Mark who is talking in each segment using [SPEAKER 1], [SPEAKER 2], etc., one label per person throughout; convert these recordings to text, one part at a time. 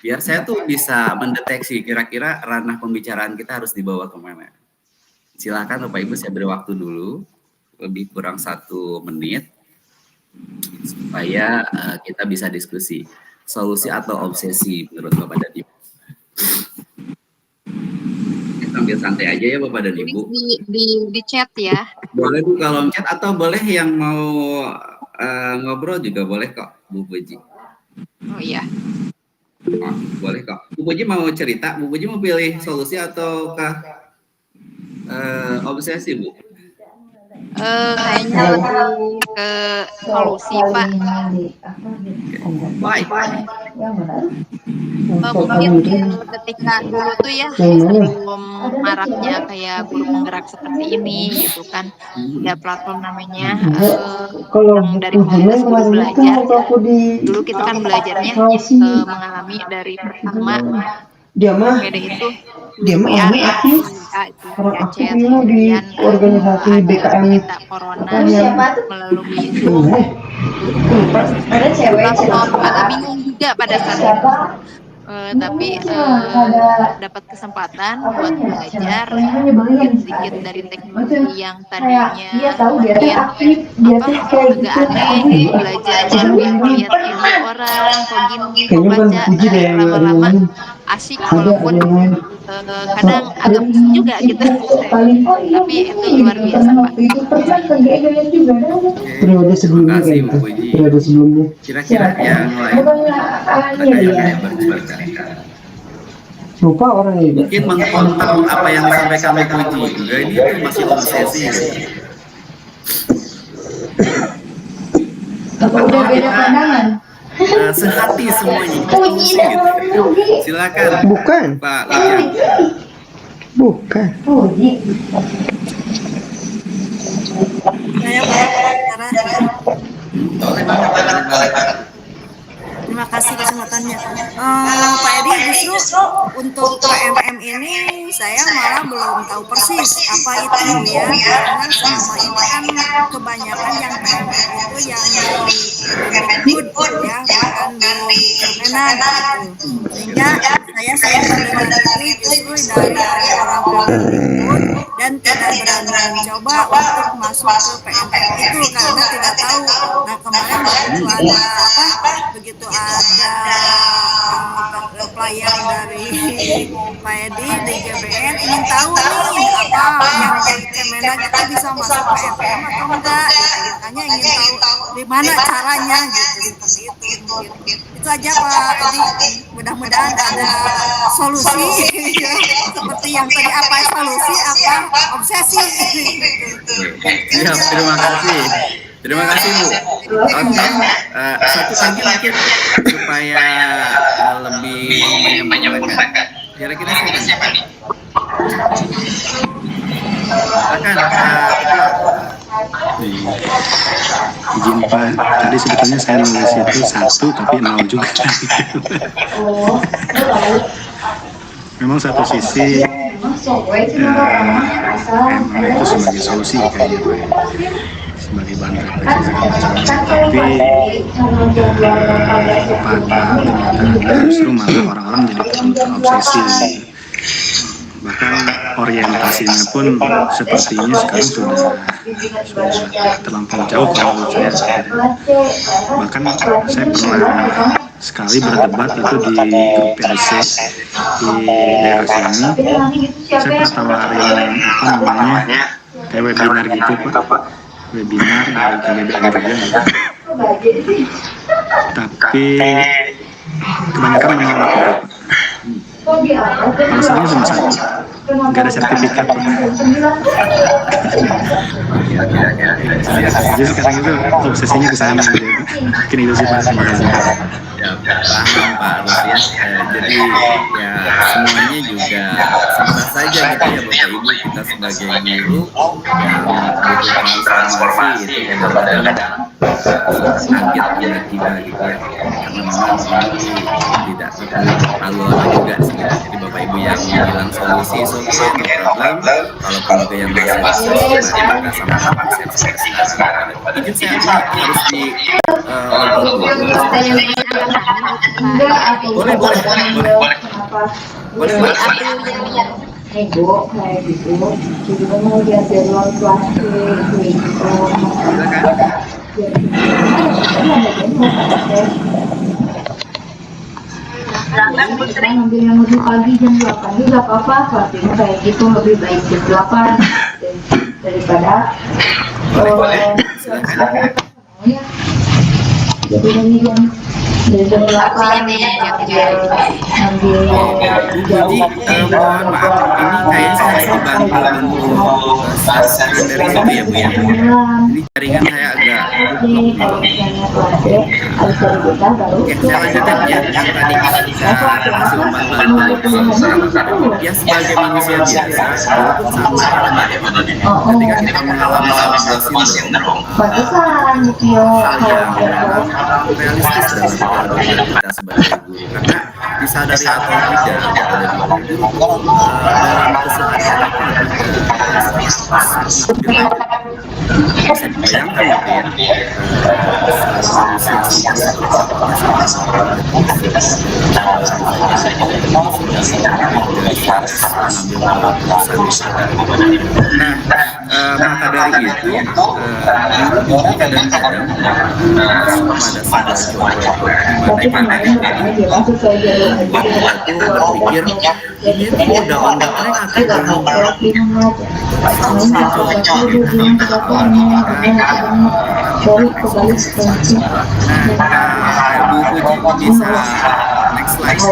[SPEAKER 1] Biar saya tuh bisa mendeteksi kira-kira ranah pembicaraan kita harus dibawa kemana. Silakan Bapak Ibu, saya beri waktu dulu lebih kurang 1 menit supaya kita bisa diskusi solusi atau obsesi menurut Bapak dan Ibu. Kita ambil santai aja ya Bapak dan Ibu.
[SPEAKER 2] Di chat ya.
[SPEAKER 1] Boleh Bu kolom chat atau boleh yang mau ngobrol juga boleh kok Bu Puji.
[SPEAKER 2] Oh iya.
[SPEAKER 1] Oh, boleh kok. Bu Puji mau cerita, Bu Puji mau pilih solusi ataukah obsesi Bu?
[SPEAKER 2] Kayaknya lebih ke solusi Pak.
[SPEAKER 1] Baik.
[SPEAKER 2] Mungkin ketika dulu tuh ya sebelum maraknya kayak guru penggerak seperti ini gitu kan, ada platform namanya yang dari komunitas guru belajar. Dulu kita kan belajarnya mengalami dari pertama PD itu WA ya, WA itu via chat, kemudian ada berita corona melalui Zoom. Platform agak bingung juga pada saat itu. Tapi dapat kesempatan buat belajar sedikit dari teknologi yang tadinya mungkin agak aneh, belajar melalui lihat video orang, kok gini, kok baca, lama-lama asik walaupun kadang agak pusing juga gitu. Tapi itu luar biasa Pak.
[SPEAKER 1] Terima kasih Bu Puji. Kira-kira yang lain ada yang bercerita?
[SPEAKER 3] Lupa orang ini.
[SPEAKER 1] Mungkin mengkontak apa yang disampaikan Bu Puji. Enggak, ini tuh masih obsesi.
[SPEAKER 4] Apa udah beda pandangan?
[SPEAKER 1] Sehati semuanya. Gitu. Silakan.
[SPEAKER 3] Bukan.
[SPEAKER 1] Pak Ujang.
[SPEAKER 3] Bukan.
[SPEAKER 5] Saya bicara. Terima kasih kesempatannya. Pak Edi, justru untuk PMM ini saya malah belum tahu persis apa itu ya, karena selama ini kan kebanyakan yang PMM itu yang di Kemendikbud ya, bukan di Kemenak gitu. Sehingga saya sering mendengar itu justru dari orang Kemendikbud dan tidak berani mencoba untuk masuk ke PMM itu karena tidak tahu. Nah kemarin begitu ada pelayan dari Pak Edi di GBN ingin tahu nih apa yang di Kemenak itu bisa masuk PMM atau enggak gitu. Makanya ingin tahu gimana caranya gitu seperti itu mungkin. Itu aja Pak Edi, mudah-mudahan ada solusi ya. Seperti yang tadi apa solusi apa obsesi gitu.
[SPEAKER 1] Siap, terima kasih Bu. Oke, satu lagi mungkin supaya lebih menyampaikan. Kira-kira siapa nih?
[SPEAKER 6] Izin Pak, tadi sebetulnya saya nulis itu 1 tapi 0 juga. Memang satu sisi memang itu sebagai solusi kayaknya Pak, sebagai bahan refleksi segala macam, tapi pada kenyataannya justru malah orang-orang jadi terobsesi. Bahkan orientasinya pun sepertinya sekarang sudah terlampau jauh kalau menurut saya. Bahkan saya pernah sekali berdebat itu di grup PDC di daerah sini. Saya pernah tawarin apa namanya kayak webinar gitu Pak, webinar dari KGBN juga. Tapi kebanyakan menolak Pak. Alasannya cuma satu, nggak ada sertifikat Pak. Jadi sekarang itu obsesinya ke sana gitu. Mungkin itu sih Pak. Terima kasih.
[SPEAKER 1] Ya, paham Pak Rus ya. Jadi ya semuanya juga sah saja gitu ya Bapak Ibu, kita sebagai guru yang butuh transformasi gitu kadang-kadang kaget tiba-tiba gitu ya, karena memang ini tidak terlalu lama juga sih gitu. Jadi Bapak Ibu yang bilang solusi is okay, no problem. Kalau juga yang masih mari kita sama-sama share sekarang. Izin saya harus di boleh
[SPEAKER 4] nego kayak gitu, jadi kan mau lihat dari plastik gitu. Kita ngambil yang lebih pagi jam 8 juga apa-apa, plastiknya kayak gitu lebih baik jam 8 daripada jadi ini jam dari jam 8
[SPEAKER 1] jadi mohon maaf, ini kayaknya saya harus dibantu dari situ ya Bu ya. Ini jaringan saya agak oke, saya lanjutkan ya yang tadi saya kasih umpan bantu ya sebagai manusia biasa walaupun sama ketika kita mengalami Down syndrome hal yang realistis dalam kehidupan kita sebagai guru, karena disadari atau tidak pada diri guru dalam keseharian bisa dibayangkan gitu ya, maka dari itu guru kadang-kadang pada saat berpikir ini udah on the track bisa next slide.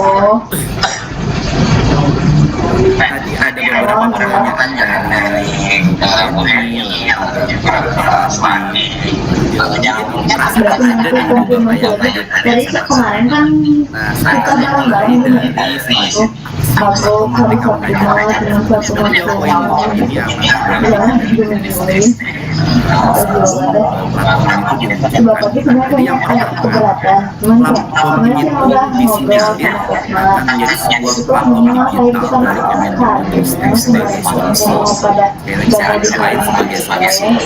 [SPEAKER 1] Tadi ada beberapa pertanyaan dari
[SPEAKER 4] dari kemarin kan kita bareng-bareng dari ketika dengan suatu Bapaknya sebenarnya agak keberatan, cuman sebenarnya udah ngobrol sama memang saya bisa merasakan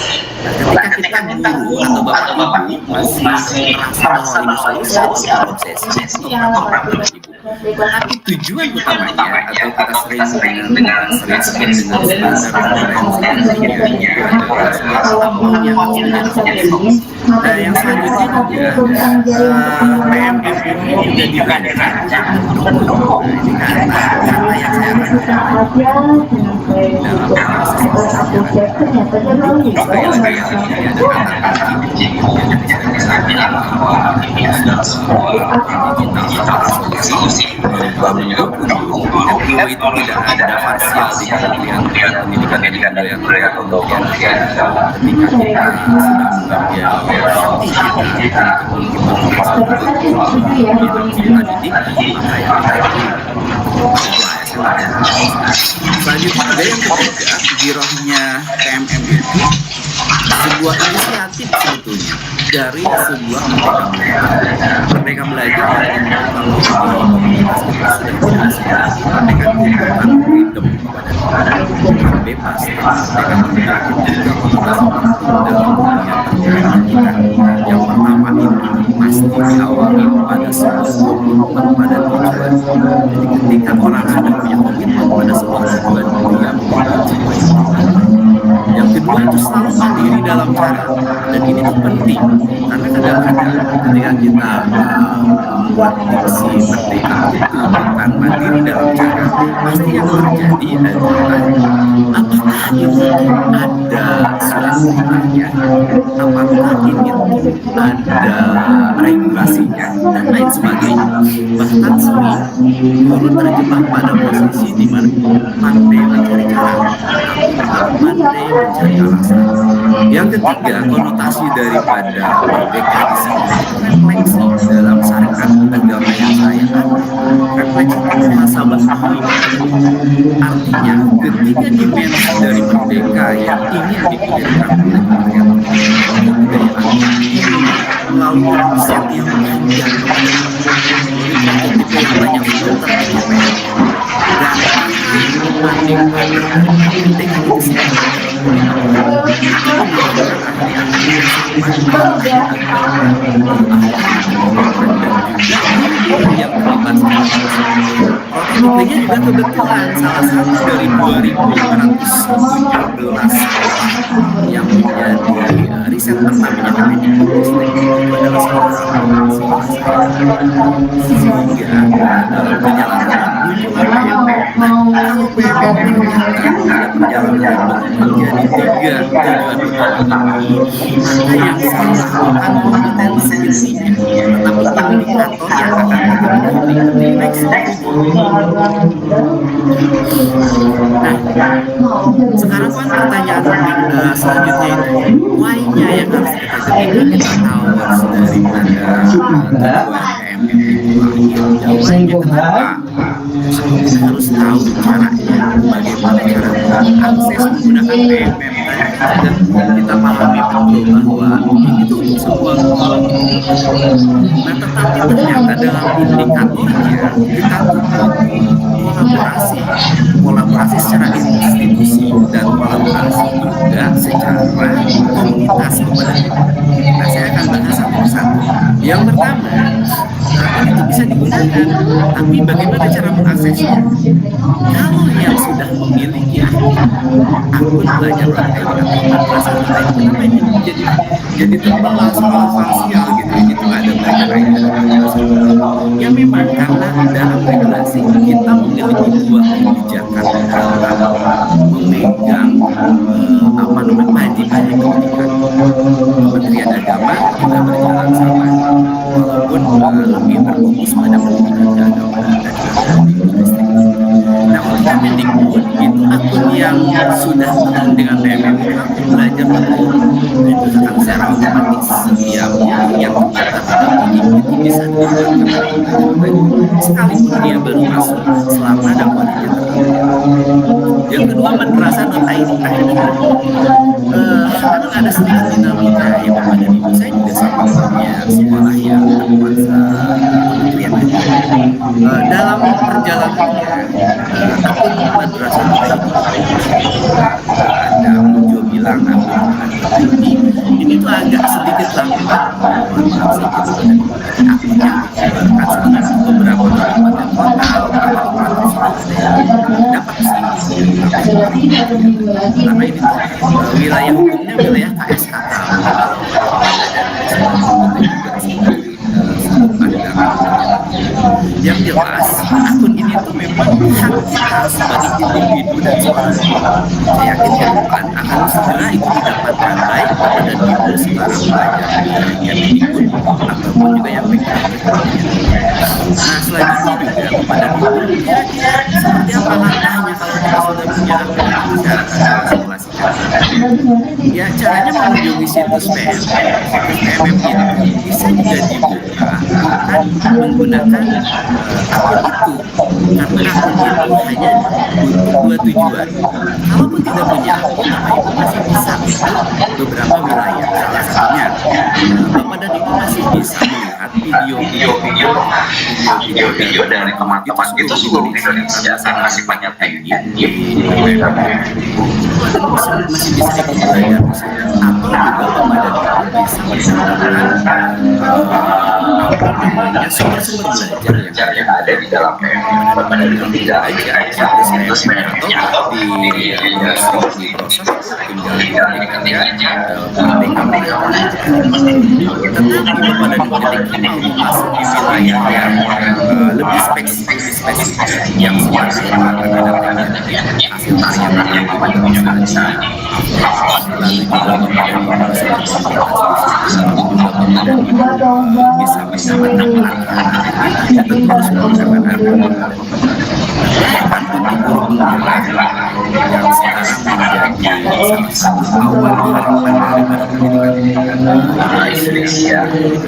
[SPEAKER 4] pada
[SPEAKER 1] ketika kita guru atau bapak ibu masih merasa bahwa ini solusi obsesi tapi tujuan utamanya atau kita sering dengan standar referensi dan yang selanjutnya juga PMF ini juga dirancang karena yang saya itu tidak ada parsial di Kementerian Pendidikan dan Kebudayaan atau ketika kita selanjutnya ada yang ketiga, girohnya PMM itu sebuah inisiatif sebetulnya dari sebuah merdeka belajar kalau di komunitas kita sudah jelas ya, merdeka tentang freedom kepada bebas, merdeka belajar juga komunitas dalam dunia pendidikan. Yang pertama itu pasti diawali pada sebuah komitmen pada tujuan. Jadi ketika orang sudah punya komitmen pada sebuah tujuan, dia memiliki. Yang kedua itu selalu mandiri dalam cara, dan ini tuh penting karena kadang-kadang ketika kita membuat diksi merdeka bukan mandiri dalam cara, pasti yang terjadi adalah apakah ini ada surat perintahnya, apakah ini ada regulasinya dan lain sebagainya. Bahkan sering guru terjebak pada posisi di mana pandai mencari cara, pandai mencari alasan. Yang ketiga, konotasi daripada merdeka di sini refleksi dalam syariat agama yang saya refleksi cita-cita muhasabah artinya ketika dimensi dari merdeka yang ingin dipikirkan oleh Kementerian Kebudayaan melalui riset yang panjang melalui prototipe yang banyak filter dan banding merdeka itu sendiri yang terlibat prototipenya juga kebetulan salah satu dari 2.517 sekolah yang menjadi riset pertamanya Kemendikbudristek itu adalah salah satu sekolah sehingga dalam perjalanan menuju kalau PMM ternyata perjalanan menjadi 3 tujuan utama maka yang salah bukan kompetensi intinya tetapi indikator yang akan menjadi next step. Nah, sekarang kan pertanyaan selanjutnya itu why-nya yang harus kita ketika kita tahu daripada tujuan PMM itu jawabannya kenapa? Kita harus tahu caranya, bagaimana cara mengakses menggunakan PMM dan kita pahami betul bahwa ini tuh untuk sebuah nah tetapi ternyata dalam indikatornya kita kolaborasi secara institusi dan kolaborasi juga secara komunitas kepada nah saya akan bahas satu persatu. Yang pertama ini tuh bisa digunakan tapi bagaimana cara mengaksesnya? Kalau yang sudah memiliki akun belajar praktek kenapa ini jadi terbawa soal parsial gitu ada belajar ya memang karena dalam regulasi kita memiliki dua kebijakan dalam memegang wajib pendidikan. Kementerian Agama juga berjalan sama walaupun lebih berfokus pada pendidikan keagamaan dan lingkungan. Nah untuk Kemendikbud itu akun yang sudah tenang dengan PMM akun belajar betul itu akan secara otomatis setiap yang terdaftar itu bisa dilakukan sekalipun dia baru masuk selama dakwahnya tertentu. Yang kedua madrasah.id sekarang ada sedikit dinamika yang Bapak dan Ibu saya juga sama punya sekolah yang berkuasa Kementerian Agama dalam perjalanannya akun madrasah.id ada muncul bilang ini tuh agak sedikit lambat akunnya dikeluarkan sebenarnya beberapa kabupaten kota dapat sih karena ini wilayah hukumnya wilayah KSHK yang jelas akun ini tuh memang hak kita sebagai individu dan seorang saya yakin ke depan akan segera itu didapatkan baik pada ibu sekarang belajar di Kemendikbud ataupun juga yang nah selanjutnya juga kepada ibu kira-kira seperti apa langkahnya kalau kita sudah punya akun itu saya akan simulasikan ya caranya mengunjungi situs PMM itu bisa juga dibuka menggunakan akun itu karena akun itu hanya untuk dua tujuan. Kalaupun tidak punya akun, Bapak Ibu masih bisa untuk beberapa wilayah. Salah satunya, Bapak dan Ibu masih bisa melihat video-video dari teman-teman itu seluruh Indonesia sangat sifatnya teknis masih bisa ikut belajar atau juga Bapak dan Ibu bisa menggunakan sumber-sumber belajar yang ada di dalam PMM Bapak dan Ibu tidak aja itu sebenarnya atau di proses tinggal diberikan aja tetapi Bapak dan Ibu masuk di wilayah yang lebih spesifik yang sifatnya akan ada hasil karya yang dimanfaatkan lalu juga Bapak dan Ibu bisa mendapatkan pelatihan tentu harus menggunakan yang sekarang menjadi salah satu awal harapan daripada pendidikan Indonesia itu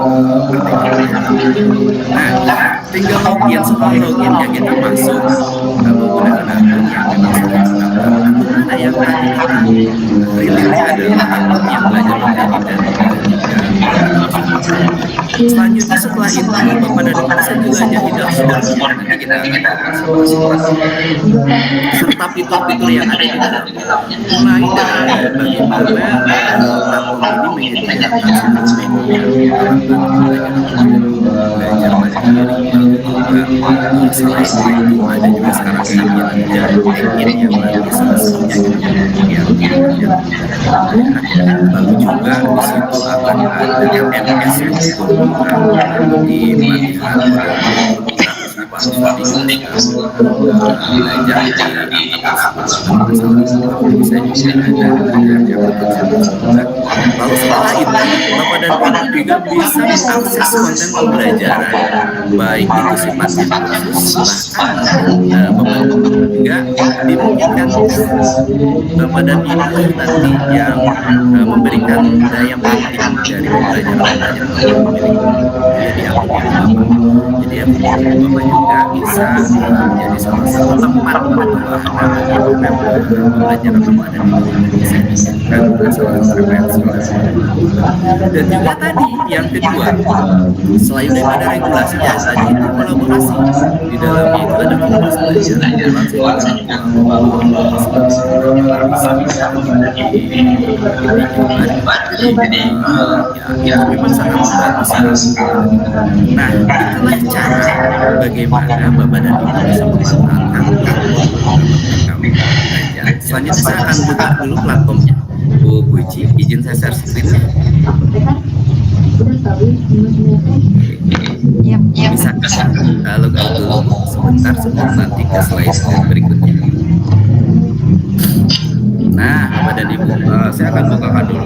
[SPEAKER 1] menggunakan Nah, tinggal login. Setelah login ya kita masuk menggunakan akun yang memang sudah terdaftar. Akun mana yang tadi related adalah akun yang belajar menjadi dan juga selanjutnya setelah itu Bapak dan Ibu bisa jelajahi dashboardnya. Nanti kita serta fitur-fitur yang ada di dalamnya, mulai dari bagaimana platform ini menyediakan seluruh media belajar mandiri, juga selain itu ada juga sekarang tampilan dari LinkedIn yang lagi semuanya lalu juga di situ akan ada MMS untuk di pelatihan lalu setelah itu Bapak dan Ibu juga bisa mengakses konten pembelajaran baik itu sifatnya khusus bahkan Bapak juga dimungkinkan Bapak dan Ibu nanti yang memberikan daya penting dari pembelajaran jadi akun jadi akun Bapak juga bisa menjadi salah satu tempat pembelajaran Bapak dan Ibu bisa dijadikan salah satu referensi. Dan juga tadi yang kedua, selain daripada regulasi ya tadi itu kolaborasi di dalamnya itu ada komunitas belajar jadi ya memang sangat membantu. Nah itulah cara bagaimana Bapak dan Ibu bisa memanfaatkan kami belajar. Selanjutnya saya akan buka dulu platformnya. Bu Puji, izin saya share screen. Bisa logout dulu sebentar sebelum nanti ke slide berikutnya. Nah, Bapak dan Ibu, saya akan bukakan dulu.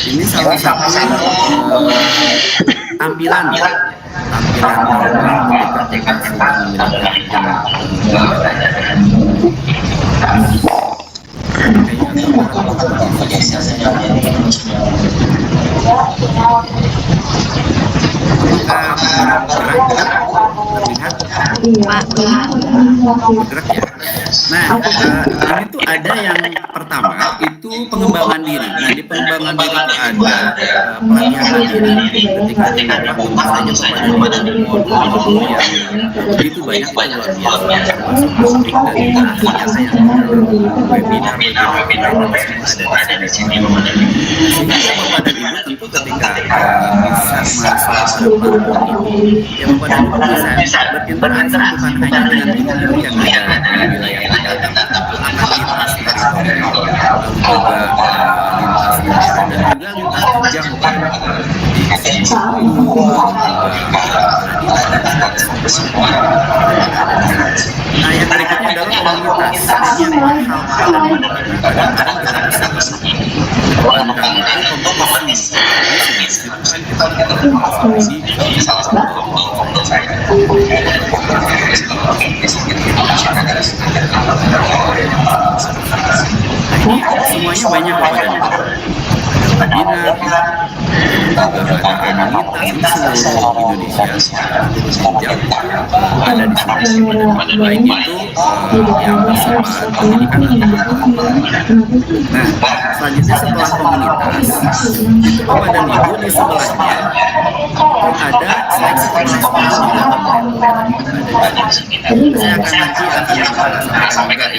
[SPEAKER 1] Ini salah satu tampilan bergerak ya. Nah, ini tuh ada yang pertama itu pengembangan diri. Nah, di pengembangan diri itu ada pelatihan diri ketika kita misalnya kepada modul yang begitu banyak luar biasa, termasuk musik dan nyata yang webinar semua ada di sini. Sehingga Bapak dan Ibu tentu ketika bisa masuk ke platform ini, ya Bapak dan Ibu bisa berinteraksi bukan hanya dengan guru yang ada di wilayah kita, akan lintas teritorial, lalu juga lintas daerah dan juga lintas jenjang di Nah, yang berikutnya adalah komunitas. Ini yang kadang-kadang kita bisa mengedepankan itu kompetisi. Ini semuanya banyak webinar, juga ada komunitas di seluruh Indonesia, ada di sini, baik itu yang bersifat pendidikan atau nah, selanjutnya setelah komunitas, itu Bapak dan Ibu di sebelahnya ada seleksi kepala sekolah juga saya akan nanti sampaikan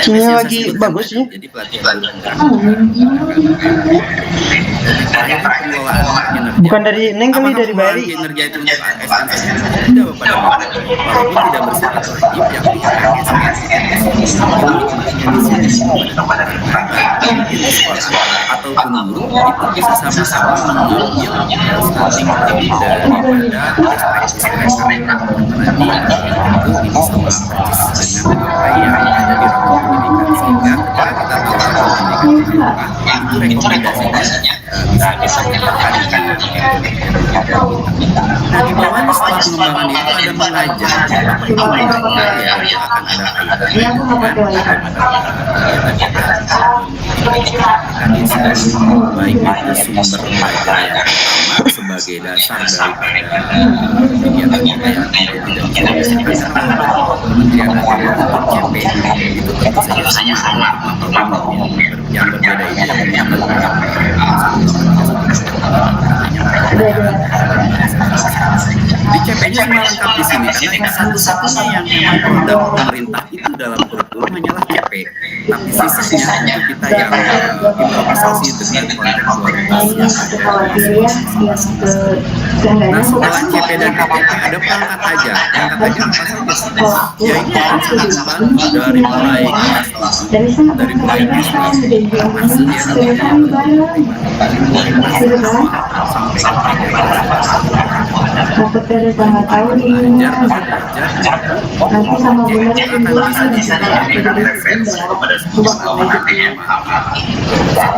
[SPEAKER 3] Sinyal lagi bagus nih.
[SPEAKER 1] Jadi pelatihan
[SPEAKER 3] Bukan dari Neng kali, dari Bali.
[SPEAKER 1] Kinerja itu untuk ASN tidak walaupun tidak bersifat wajib yang ataupun guru itu bisa sama-sama mengambil stunting daripada perspektif mereka. Nanti itu bisa sama persis dengan apa yang ada di ruang pendidikan, sehingga ketika kita tawarkan pendidikan itu rekomendasinya bisa disampaikan nah di bawahnya setelah pengembangan itu ada mengajar apa itu mengajar ya akan ada kaitannya akan disebut baik itu sumber belajar yang pertama sebagai dasar daripada kegiatan kita yang tidak bisa dipisahkan Kementerian Agama untuk CP itu tentu saja sama yang berbeda ini yang di CP-nya semua lengkap di sini karena satu-satunya yang memang produk pemerintah itu dalam kurikulum hanyalah CP. Tapi sisanya itu kita yang improvisasi dengan kontekstualitas yang ada. Nah setelah CP dan KTP ada perangkat aja. Perangkat aja apa saja? Ya ini akan sangat membantu dari mulai
[SPEAKER 4] dapat dari tanggal tahun ini nanti sama benar ini bisa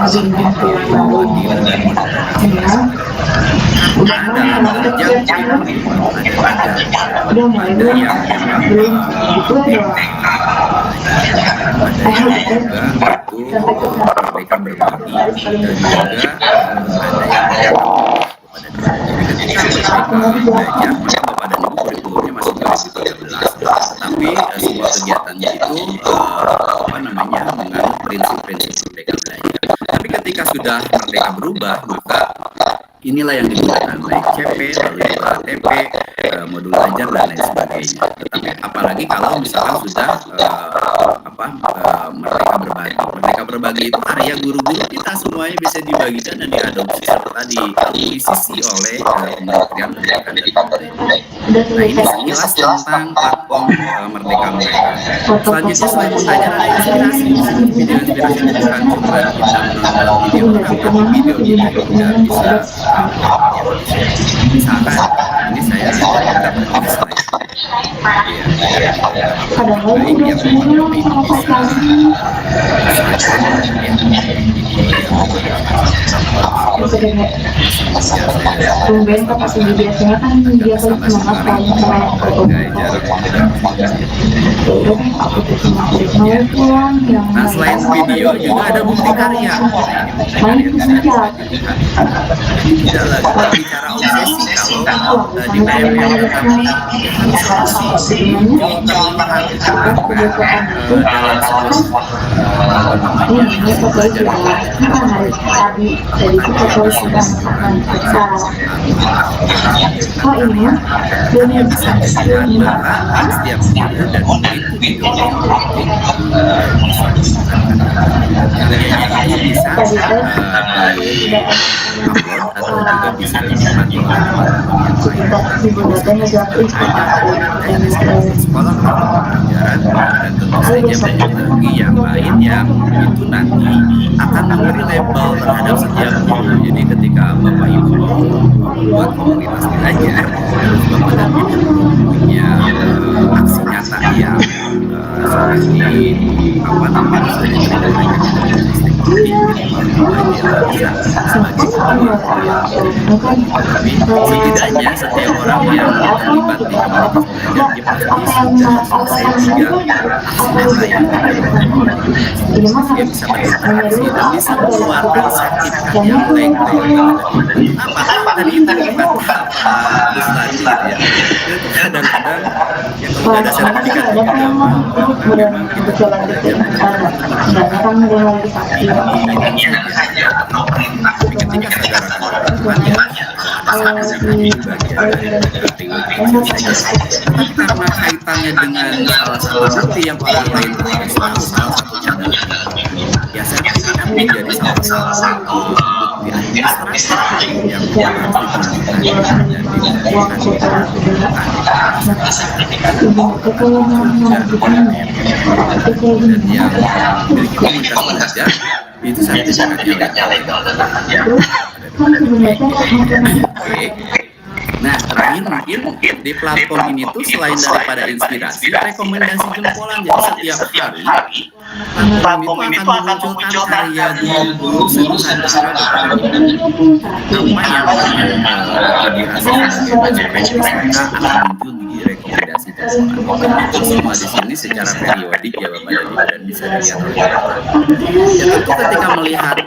[SPEAKER 4] jadi udah mulai belum itu
[SPEAKER 1] mereka berbagi dan juga belajar maka Bapak dan Ibu kurikulumnya masih 2013 tapi semua kegiatannya itu mengandung prinsip-prinsip merdeka belajar tapi ketika sudah merdeka berubah maka inilah yang digunakan baik CP, lalu juga ATP, modul belajar dan lain sebagainya. Tetapi apalagi kalau misalkan sudah merdeka berbagi. Merdeka berbagi itu karya guru-guru kita semuanya bisa dibagikan dan diadopsi serta diakuisisi oleh Kementerian Pendidikan dan Kebudayaan. Nah ini sekilas tentang platform Merdeka Mereka. Selanjutnya selain belajar ada inspirasi. Video-inspirasi itu bukan cuma kita menonton video tapi video-nya juga bisa misalkan ini saya dapat nulis
[SPEAKER 4] kadang-kadang udah semua sama sekali tumben kok pas di biasanya kan dia tuh semangat paling sama aku tuh cuma mau pulang yang
[SPEAKER 1] nah selain video juga ada bukti karya
[SPEAKER 4] main kerja
[SPEAKER 1] tidak lagi bicara obsesi kalau di PMM tapi
[SPEAKER 4] ini seperti kan hari tadi dari kita tahu sudah oh ini dunia bisa
[SPEAKER 1] setiap minggu dan itu bisa atau juga bisa dinikmati sekolah pelajaran dan tentu saja banyak lagi yang lain yang itu nanti akan memberi label terhadap setiap guru. Jadi ketika Bapak Ibu membuat komunitas belajar, terus Bapak dan Ibu punya aksi nyata yang seperti setidaknya setiap orang yang terlibat di komunitas belajar dia pasti sudah selesai juga dia bisa berinteraksi dan bisa mengeluarkan sertifikat yang legal. Apa tadi itu kata Gus tadi ya kadang-kadang yang kalau ada sertifikat
[SPEAKER 4] untuk jalan di kan udah lagi sakit
[SPEAKER 1] ketika karena kaitannya dengan salah satu bukti yang orang lain harus tahu salah satunya adalah ya sertifikat menjadi salah satu bukti administrasi yang itu sertifikatnya legal. Nah, terakhir mungkin di platform ini tuh selain daripada inspirasi, rekomendasi jempolan. Jadi setiap hari platform ini tuh akan memunculkan karya guru sederhana apa yang dirasa sebagai best practice mereka akan muncul di rekomendasi jempolan. Itu semua di sini secara periodik ya Bapak dan Ibu, dan bisa dilihat oleh Bapak. Ya tentu ketika melihat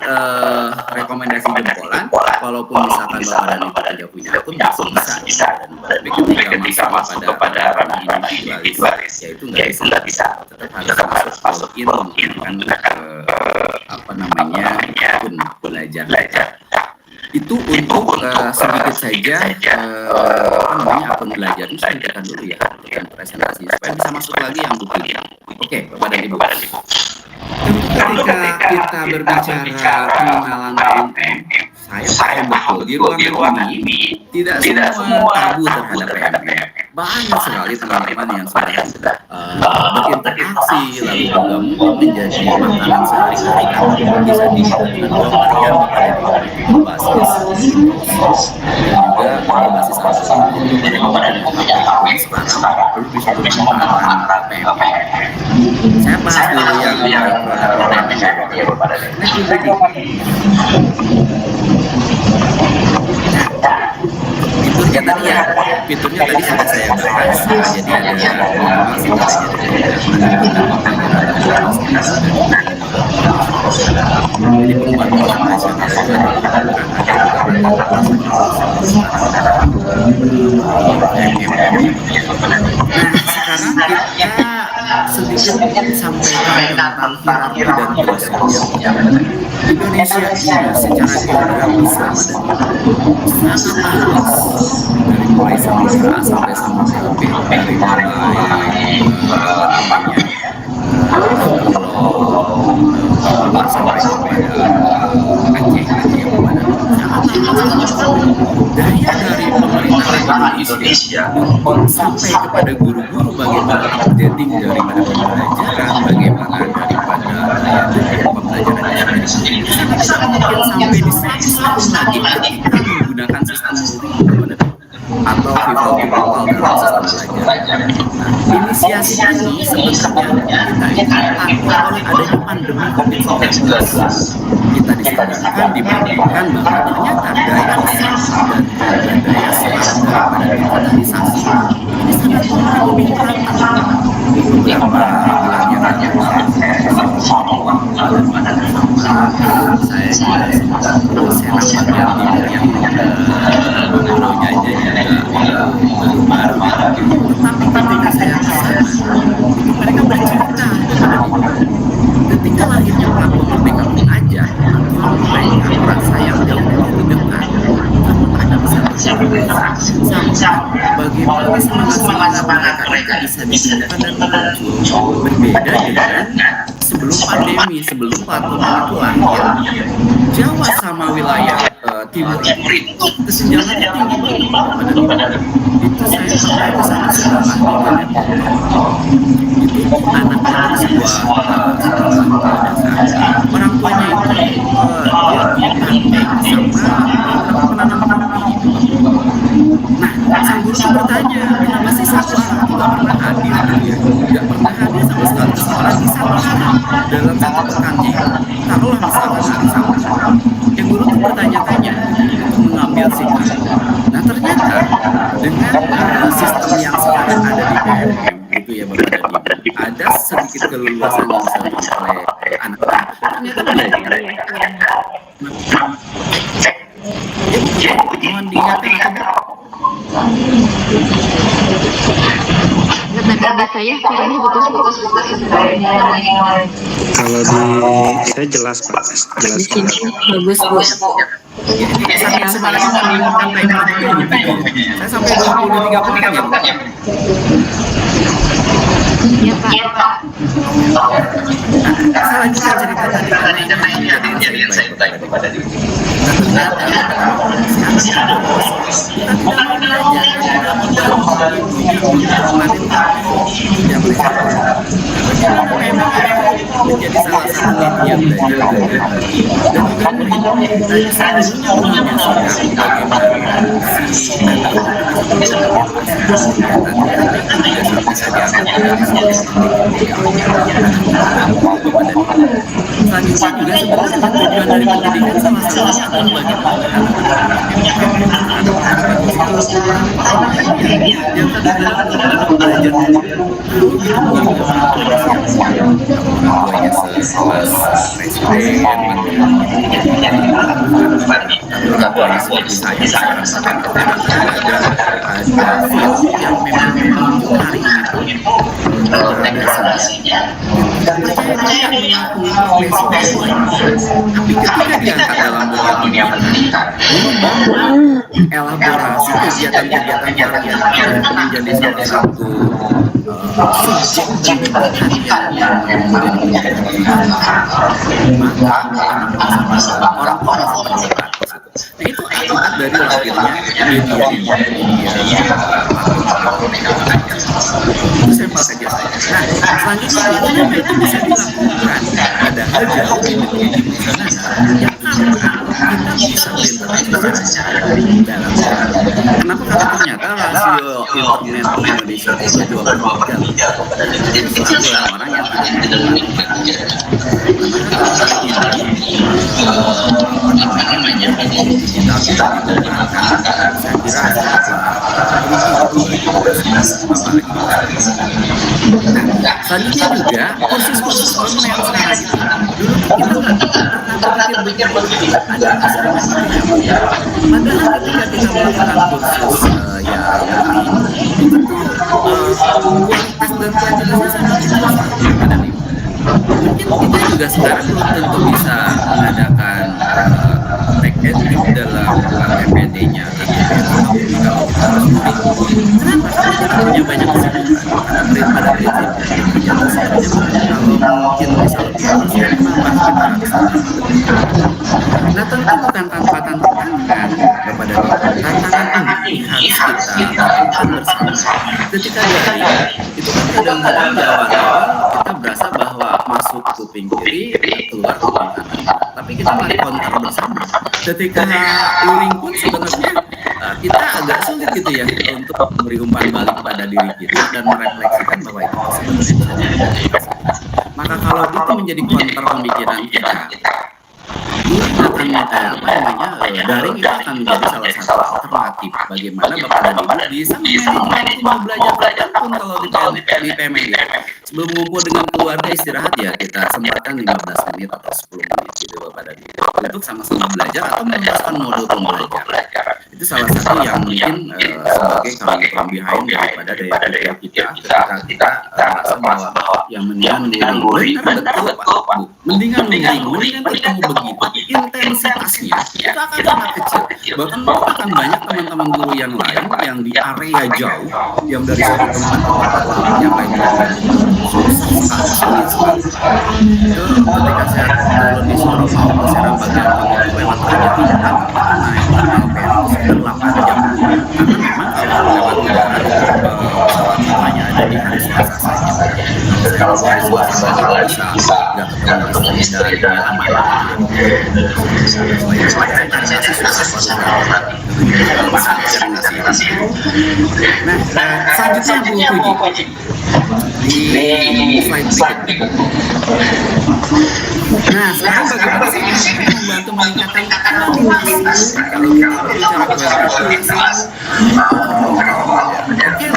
[SPEAKER 1] rekomendasi jempolan, walaupun misalkan Bapak dan Ibu tidak punya akun, bisa tapi ketika masuk kepada ranah individualis ya itu nggak bisa, tetap harus masuk login menggunakan akun belajar. Itu untuk sedikit saja akun belajar itu saya tekan dulu ya, tekan presentasi supaya bisa masuk lagi yang bukunya. Oke, Bapak dan Ibu. Ketika kita berbicara pengenalan PMM, saya paham betul di ruangan ini tidak semua tabu terhadap PMM. Banyak sekali teman-teman yang sudah berinteraksi lalu juga mungkin menjadi makanan sehari-hari karena bisa dilakukan dua varian berbasis dan juga berbasis asal sekarang perlu disebut pengenalan PMM. Saya bahas dulu yang fiturnya tadi sudah saya bahas. Jadi ada jadi perubahan sekarang kita sedikit sampaikan tentang hierarki dan filosofi. Indonesia ini secara geografis sangat luas, dari mulai Samudra sampai Samudra dari mulai Papua sampai kepada Aceh daya dari pemerintah Indonesia sampai kepada guru-guru bagaimana updating daripada pembelajaran, bagaimana daripada pembelajaran sampai di 100 tahun lagi kita menggunakan sistem luring atau vival dalam sistem belajar. Inisiasi ini sebenarnya kita oleh adanya pandemi COVID-19. Kita disadarkan, dibandingkan bahwa ternyata daya saing dan daya serap daripada digitalisasi ini sangat memungkinkan beberapa bulan yang lalu saya juga sempat serap bagian timur yang pulau jajan baru tetapi ketika saya kesana mereka bercerita ketika lahirnya platform Merdeka Mengajar mereka merasa yang jauh lebih dekat ada bisa sama bagaimana semangat mereka bisa ditunjukkan dan muncul berbeda dengan sebelum pandemi, sebelum platform itu lahir. Jawa sama wilayah timur itu kesenjangannya tinggi pada itu saya sampai ke sana sekolah itu anak-anak sebuah orang tuanya itu sama menanam padi. Nah, sang guru bertanya, kenapa sih satu anak tidak pernah hadir? Tidak pernah hadir sama sekali sekolah di satu hari dalam satu pekannya. Taruhlah misalkan hari Sabtu. Yang guru itu bertanya-tanya untuk mengambil sikap. Nah, ternyata dengan sistem yang sekarang ada di PMM itu ya Bapak dan Ibu, ada sedikit keleluasan yang disampaikan oleh anak-anak. Ternyata belajar ya, mohon diingatkan
[SPEAKER 2] Tadi saya suaranya putus-putus.
[SPEAKER 6] Kalau di saya jelas Pak, jelas banget.
[SPEAKER 2] Bagus Bu.
[SPEAKER 1] Ya, ini saking semangatnya sampai saya sampai 23 menit ya Pak.
[SPEAKER 2] Iya Pak.
[SPEAKER 1] Saya lanjutkan cerita tadi karena ini yang saya utarakan kepada diri. Nah, ternyata si anak kita tidak mau belajar, tidak mau dalam tidak belajar. Bagaimana memang menjadi salah satu media belajar bagi dan juga murid. Tadi saya dulunya menyaksikan bagaimana si data itu bisa berkegiatan, tapi juga bisa dianggap dari sebagai selanjutnya juga sebenarnya tujuan dari pendidikan salah satunya adalah bagaimana yang kadang-kadang belajar seperti saya sekarang ada film yang memang hari ini adaptasinya tapi ketika diangkat dalam dunia pendidikan elaborasi kegiatan-kegiatan yang menjadi salah satu subjek pendidikan yang orang-orang nah itu akibat dari lahirnya media itu sampel saja saya. Nah selanjutnya itu bisa dilakukan padahal jauh lebih yang kita bisa berinteraksi dalam kenapa karena ternyata rasio internet di Indonesia itu 23 itu orang yang ada selanjutnya juga kursus-kursus online sekarang dulu kita pernah berpikir ada asrama padahal ketika kita melakukan kursus kualitas dan kualitasnya sangat pada mungkin kita juga sekarang belum tentu bisa mengadakan teknik dalam PPD-nya kalau kita harus kenapa? Karena punya banyak kesibukan karena pada prinsipnya kalau mungkin bisa lebih kenapa kita nah tentu bukan tanpa tantangan kepada tantangan ini harus kita lakukan bersama ketika dari itu kan kadang-kadang di awal-awal kita berasa bahwa masuk kuping kiri keluar kuping kanan tapi kita mari kontak bersama ketika luring pun sebenarnya kita agak sulit gitu ya untuk memberi umpan balik pada diri kita dan merefleksikan bahwa itu sebenarnya bisa maka kalau itu menjadi counter pemikiran kita daring itu akan menjadi salah satu alternatif bagaimana Bapak dan Ibu bisa memanage mau belajar pun kalau di PMD sebelum ngumpul dengan keluarga istirahat ya kita sempatkan 15 menit atau 10 menit gitu Bapak dan Ibu untuk sama-sama belajar atau meneruskan modul pembelajaran itu salah satu yang mungkin sebagai come behind daripada daya pikir kita ketika kita merasa bahwa yang mendingan betul Pak mendingan ketemu begitu intensitasnya itu akan sangat kecil bahkan akan banyak teman-teman guru yang lain yang di area jauh yang dari satu tempat ke tempat lain yang lain sulit sekali itu ketika saya turun di Sorong mau ke Serang bagian lewat aja tidak naik kapal feri 8 jam karena memang kalau lewat udara pesawat namanya ada di hari Selasa saja kalau hari Selasa bisa nggak ketemu istri dan aman nah selanjutnya Bu Puji di slide berikut. Nah sekarang bagaimana sih membantu meningkatkan kualitas kalau kita berbicara kualitas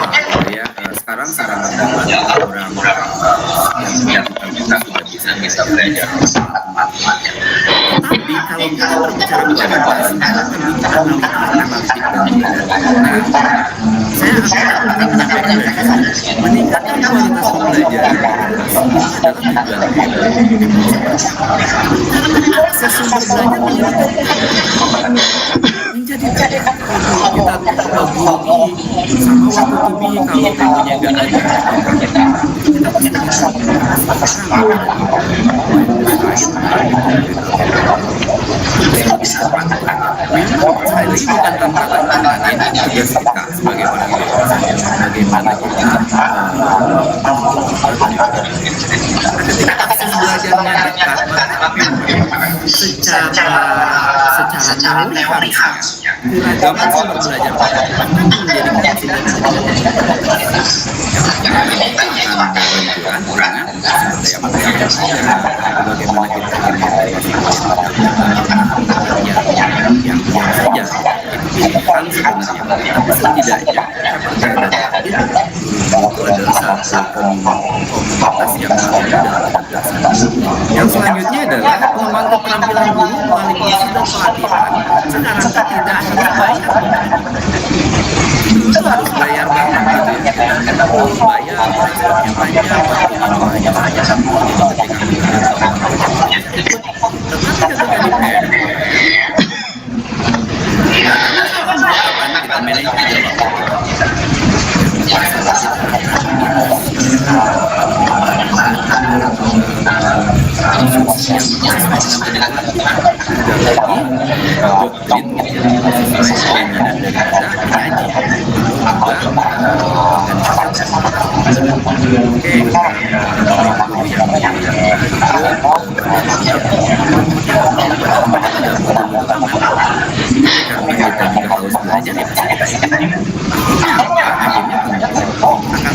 [SPEAKER 1] oke ya sekarang sarana pendapat orang yang kita bisa belajar tapi kalau kita berbicara kualitas kita akan analitik dan saya akan menyampaikan meningkatkan kualitas pembelajaran adalah tujuan sesungguhnya belajar menjadi kita guru sama waktu tubi kalau temunya gak ada kita memang sekali lagi bukan tantangan ini tugas kita sebagai orang dewasa bagaimana kita ketika akses belajar secara teori harusnya keragaman sumber belajar akan menjadikan sumber yang akan berbenturan dengan sumber daya manusia yang ada. Bagaimana kita yang diam saja itu pilihan sebenarnya, tapi setidaknya saya percaya dan yakin itu adalah satu komunitas yang ada dalam kebiasaan. Yang selanjutnya adalah pengembangan keterampilan guru melalui kursi dan pelatihan. Sekarang tidak hanya bayar, dulu tuh harus bayar banget gitu ya, kita harus bayar transportnya panjang, waktunya hanya saja satu ketika tetapi ketika di PM kita manage aja doktrin sesuai keinginan daripada penyaji karena kita juga harus belajar ya pasti kita ikut. Akhirnya akan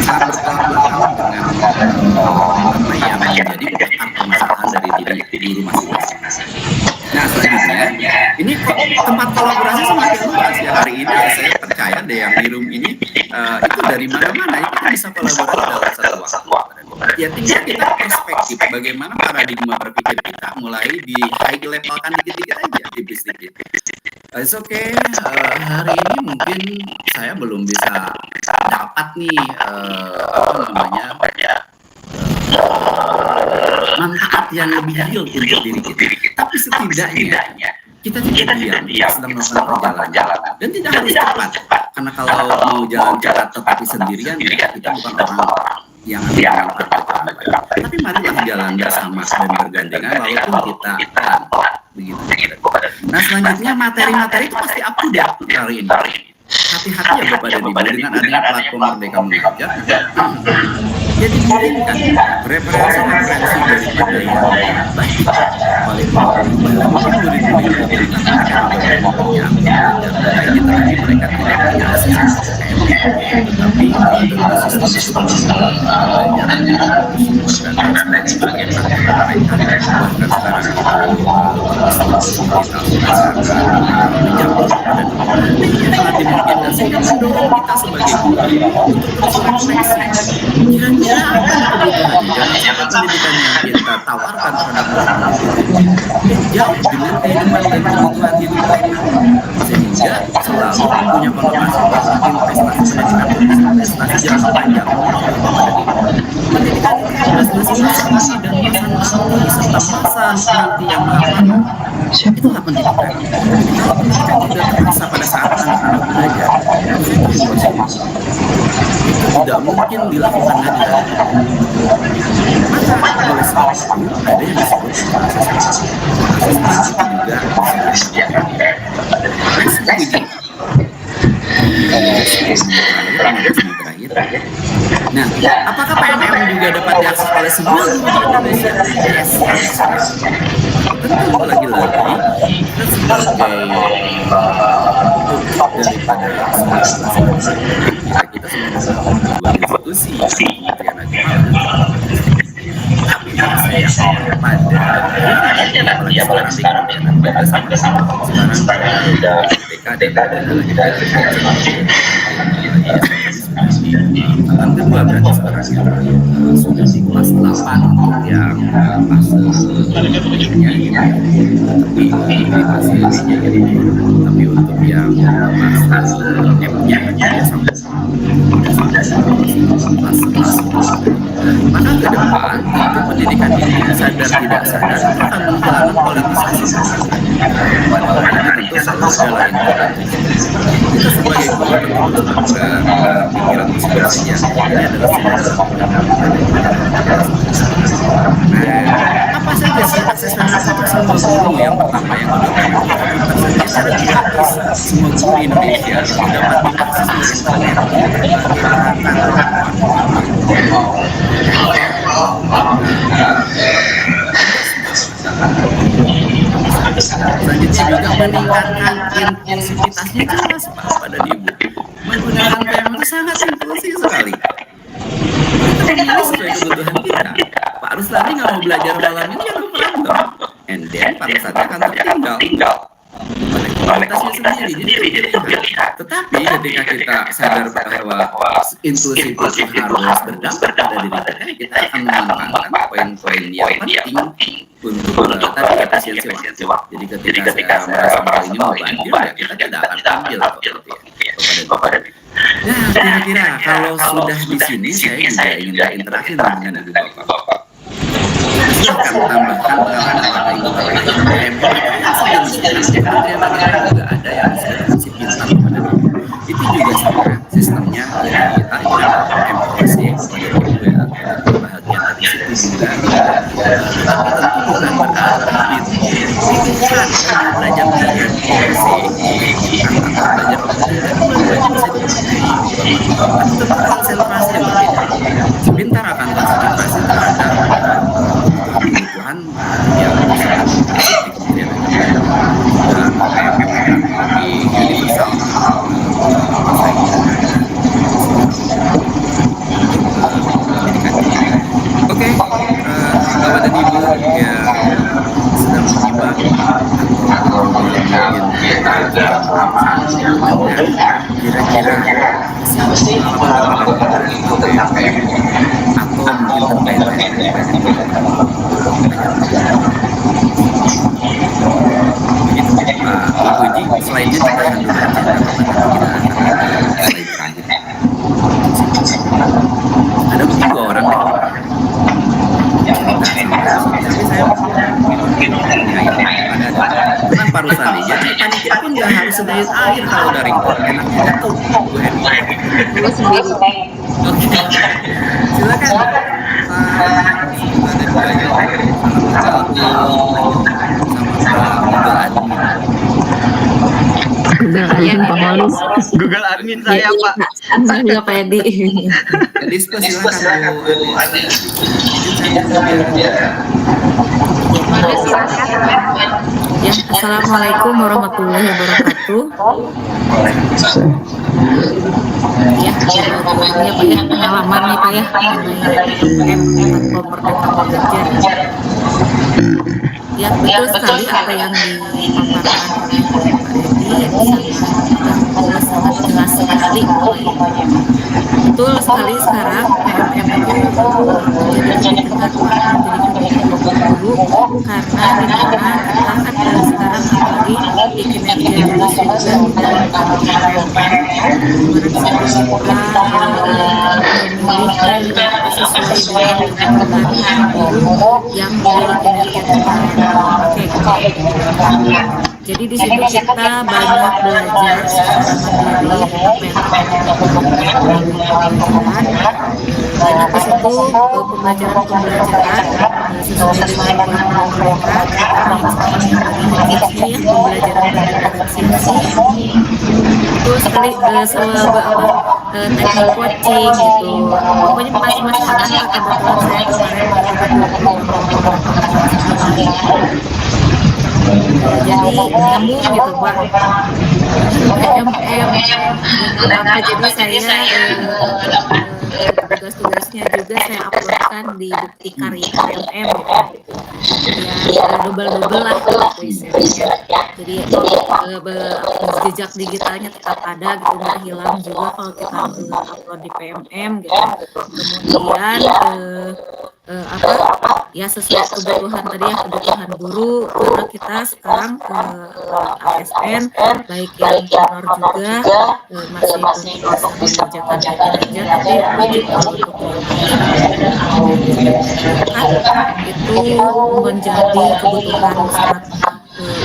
[SPEAKER 1] sangat bertolak belakang dengan apa yang menjadi akar permasalahan dari diri guru masing-masing. Nah selanjutnya ini tempat kolaborasi semakin luas ya hari ini ya, saya percaya deh yang di room ini itu dari mana-mana itu bisa kolaborasi dalam satu waktu. Ya tinggal kita perspektif bagaimana paradigma berpikir kita mulai di high levelkan dikit-dikit aja, tipis-tipis. It's okay, hari ini mungkin saya belum bisa dapat nih manfaat yang lebih real untuk diri kita. Tapi setidaknya kita tidak diam sedang melakukan perjalanan dan tidak harus cepat. Karena kalau mau jalan cepat tetapi sendirian ya kita bukan orang yang akan bergerak. Tapi marilah jalan bersama dan bergandengan walaupun kita pelan begitu. Nah selanjutnya materi-materi itu pasti up to date hari ini. Hati-hati ya Bapak dan Ibu dengan adanya platform Merdeka Mengajar. Jadi dimungkinkan referensi daripada yang baik paling mungkin murid-murid mereka tidak punya akses tetapi sistem pelajaran dan sebagainya bahkan sekarang sangat dimungkinkan sehingga mendorong kita sebagai guru untuk terus refleksi kira-kira apa kebutuhan pendidikan yang kita tawarkan terhadap murid jauh dengan kehidupan dan kebutuhan hidup mereka sehingga selalu punya pengalaman bahwa investasi jangka panjang pendidikan investasi dan masa serta masa nanti yang mapan itulah pendidikan. Pendidikan tidak terasa pada saat anak-anak belajar itu tidak mungkin dilakukan lagi. Maka oleh sebab itu ada yang disebut proses juga terakhir. Nah, apakah PMM juga dapat diakses oleh semua guru di Indonesia? Yes. Tentu lagi-lagi kita sebagai objek daripada kita semua dua institusi Kementerian Agama tapi saya pada apalagi sekarang di Kementerian Agama sekarang sudah BPK dan yang kedua berarti sekarang sudah di kelas 8 untuk yang fase berikutnya tapi untuk yang fase M-nya kelas maka ke depan untuk pendidikan ini sadar tidak sadar itu akan menghilangkan politisasi pada orang ini tentu selalu adalah kita sebagai guru pikiran tersebut saja ini adalah apa saja sih akses untuk semua guru yang pertama yang kedua secara gratis semua guru di Indonesia dapat mengakses internet Selanjutnya juga meningkatkan inklusivitasnya jelas Pak pada Ibu. Menggunakan PM itu sangat inklusif sekali. Kita memilih sesuai kebutuhan kita. Pak Ruslani nggak mau belajar malam ini ya no problem. And then pada saatnya akan tertinggal oleh komunitasnya sendiri. Jadi itu pilihan. Tetapi ketika kita sadar bahwa inklusif itu harus berdampak pada diri kita akan menemukan poin-poin yang penting untuk tadi efisiensi waktu. Jadi ketika saya merasa ini mau banjir, ya kita tidak akan ambil kepada. Nah, kira-kira kalau sudah di sini saya juga ingin berinteraksi dengan ibu bapak. Silahkan tambahkan pengalaman apa ibu bapak yang juga ada yang si pintar kepada ibu. Itu juga sama sistemnya kita MOC kepada ibu ya. Bahagian dari situ juga. Tapi tentu bukan berarti pilihan belajar di MOC belajar konsentrasi yang berbeda. Sebentar akan konsentrasi terhadap kebutuhan yang sangat spesifik dan di universal. Oke, Bapak dan Ibu yang sedang menyimak atau mungkin kira-kira atau mungkin begitu Pak Puji, selainnya kita akan dulu aja kita akan slide terakhir. Ada mungkin 2 orang deh. Tapi saya mungkin bukan Pak Ruslani, jadi panitia pun nggak harus sedain air kalau dari enaknya jatuh.
[SPEAKER 2] Gue sendiri.
[SPEAKER 1] Oke, silakan.
[SPEAKER 3] Google admin saya Pak.
[SPEAKER 7] Saya Pak Edi.
[SPEAKER 1] Lispa silakan Bu.
[SPEAKER 7] Ya, assalamualaikum warahmatullahi wabarakatuh. Ya, Pak ya, pengalaman nih Pak ya, Merdeka Belajar. Ya, betul sekali apa yang dipaparkan oleh Pak Edi, sangat jelas sekali. Betul sekali sekarang PMM itu jadi dekat guru karena dimana kita kan sekarang apalagi di kinerja lulus juga dan memilih sesuai dengan kebutuhan guru yang kinerja kita. Jadi di situ kita banyak belajar secara mandiri banyak di situ pembelajaran sesuai dengan pembelajaran diferensiasi itu sekali teknik coaching gitu, pokoknya masing-masing kebetulan saya jadi nyambung gitu Pak. Jadi saya tugas-tugasnya juga saya uploadkan di bukti karya PMM ya double lah gitu istilahnya. Jadi jejak digitalnya tetap ada gitu, nggak hilang juga kalau kita upload di PMM gitu. Kemudian ya sesuai kebutuhan tadi ya, kebutuhan guru, karena kita sekarang ASN baik yang honor juga masih untuk bisa mengerjakan kinerja, tapi wajib untuk itu menjadi kebutuhan sangat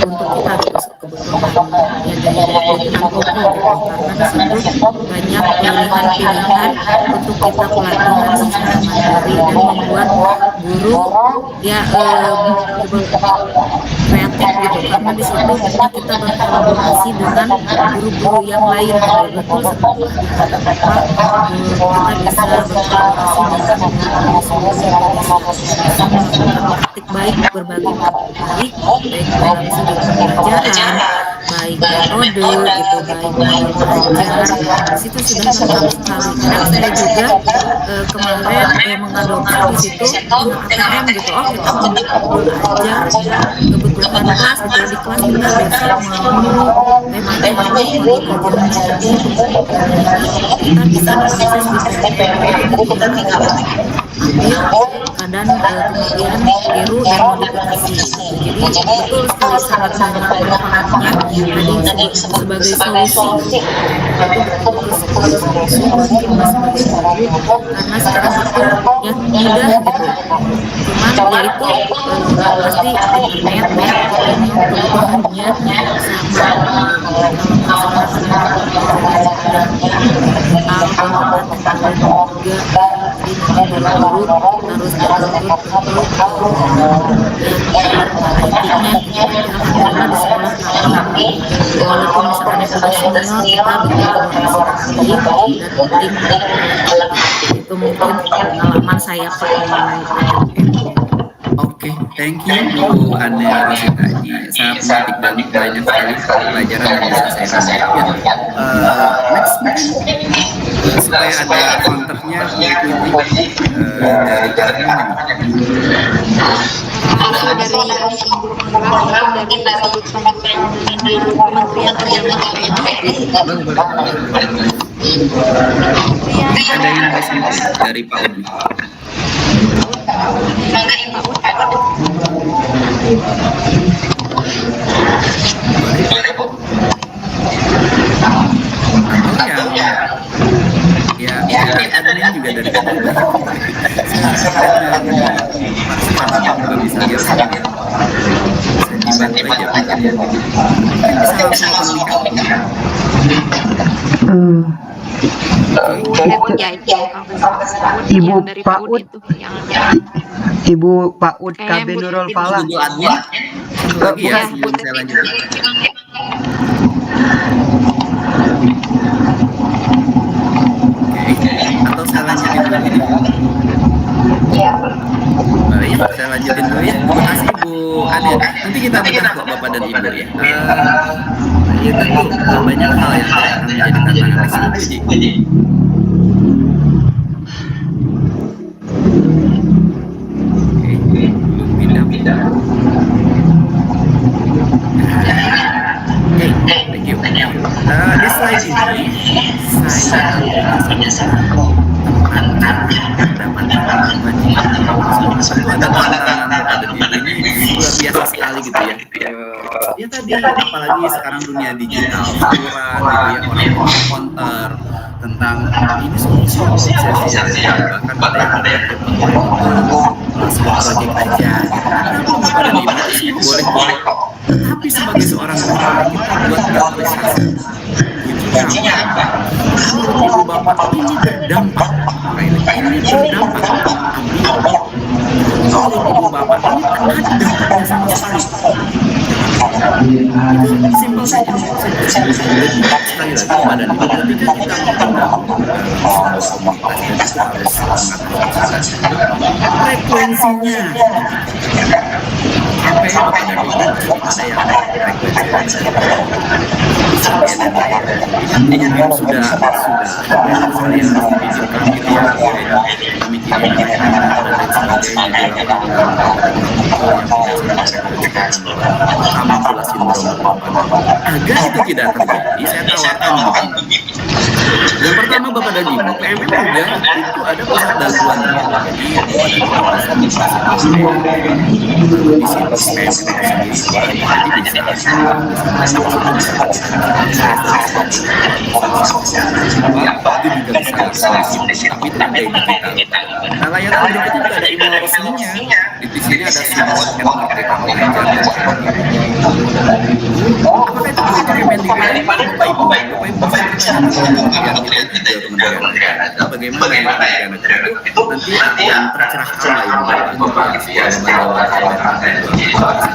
[SPEAKER 7] untuk kita gitu, kebutuhan ya dari kebutuhan pokok gitu, karena di situ banyak pilihan-pilihan untuk kita pelatihan secara mandiri dan membuat guru ya kreatif gitu, karena di situ ketika kita berkolaborasi dengan guru-guru yang lain gitu. Betul seperti tadi kata Bapak, kita bisa berkolaborasi dengan guru-guru seluruh Indonesia untuk bisa melakukan praktik baik, berbagi praktik baik dalam segi pembelajaran, baik metode gitu, baik model belajar. Di situ sudah lengkap sekali. Kadang saya juga kemarin mengadopsi di situ punya ATM gitu. Oh, kita mau belajar kebutuhan kelas gitu, di kelas kita besok mau temanya ini pelajaran ini kita bisa mengakses di PMM itu tinggal ambil dan kemudian tiru dan modifikasi gitu. Jadi betul sekali, sangat banyak manfaatnya tadi sebagai solusi itu betul sebagai solusi buat kita sebagai guru, karena sekarang itu ya mudah gitu, cuman ya itu pasti internet ya ini kebutuhannya sama. Kalau sekarang ada pembelajaran yang digital juga, jadi memang guru harus betul-betul IT-nya. Alhamdulillah di sekolah kami walaupun misalkan yang sudah senior kita berkolaborasi dengan baik dan penting itu mungkin pengalaman saya Pak PMM.
[SPEAKER 1] Oke, thank you Bu Ane Rositaji. Sangat menarik dan banyak sekali pelajaran yang bisa saya sampaikan. Next mungkin supaya ada counternya dari
[SPEAKER 2] Kementerian Agama
[SPEAKER 1] ada investasi dari Pak Udi. Ya admin juga dari bisa lihat dibantu aja bisa langsung komunikasi.
[SPEAKER 3] Ibu Paud, Ibu Paud KB Nurul Falah.
[SPEAKER 1] Lagi ya, sebelum saya lanjut. Oke, atau saya lanjutin dulu ini. Baik, saya lanjutin dulu ya. Terima kasih Bu Ade. Nanti kita bedah kok Bapak dan Ibu ya. Ya tentu banyak hal yang akan menjadi tantangan di sini. Pindah. Thank you. Di slide ini saya ada tantangan ini luar biasa sekali gitu ya. Ya tadi apalagi sekarang dunia digital kurang gitu ya, orang counter tentang ini solusi bahkan ada yang sebuah proyek aja gitu. Boleh tapi sebagai seorang guru kita buat realisasi kuncinya apa? Ibu bapak ini berdampak ibu bapak ini ada dampaknya sama sekali. Simpel saja. Sekali lagi badan ibu ketika kita frekuensinya sampai ada yang frekuensi yang sudah banyak sekali yang ditunjukkan gitu ya, pemikiran anak-anak dan lain sebagainya Tamamula sindrom. Agar itu tidak terjadi, saya tawarkan begini. Yang pertama Bapak dan Ibu, PMM juga itu ada pusat bantuan. Jadi nah, layanan berikutnya juga ada email resminya. Di sini ada support Merdeka Belajar. Apakah daripada Bapak Ibu bisa bertanya ke kementerian kita juga, kementerian agama, bagaimana ya kementerian agama itu nanti akan tercerahkan lah ini bagaimana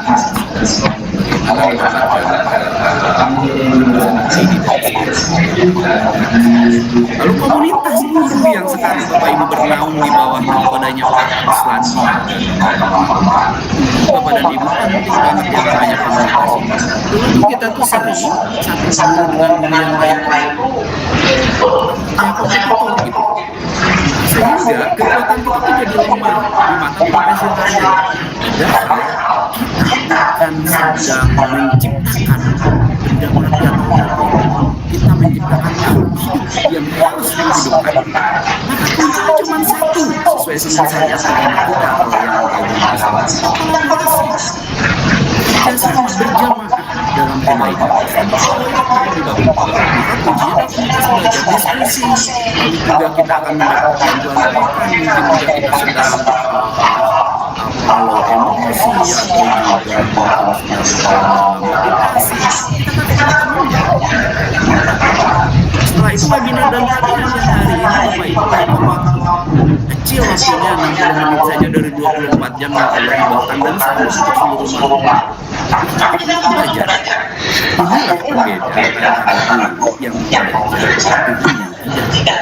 [SPEAKER 1] lalu komunitas buruh yang sekarang Bapak Ibu bernaung di bawah nakodanya Pak Ruslansi. Bapak dan Ibu penting banget yang namanya komunitas. Dulu kita tuh sering satu guru dengan guru yang lain kompetitor gitu. Sehingga kekuatan kita tuh jadi lemah di mata profesional. Padahal kita akan sedang menciptakan benda mati atau apapun. Kita menciptakan hidup yang harus dihidupkan. Maka kuncinya cuma satu, sesuai dengan saya agama kita kalau yang agama Islam, kolaborasi, kerjasama berjamaah dalam kebaikan. Maka kuncinya kita belajar diskusi, lalu juga kita akan mendapat bantuan mungkin juga kita sedang kalau emosi atau juga sedang meditasi, kita akan temunya. Setelah itu webinar dan pelatihan yang hari ini Bapak Ibu kecil waktunya 60 menit saja dari 24 jam yang Allah hibahkan dan sama untuk seluruh makhluk. Kita belajar. Inilah perbedaan antara guru yang belajar dengan yang tidak.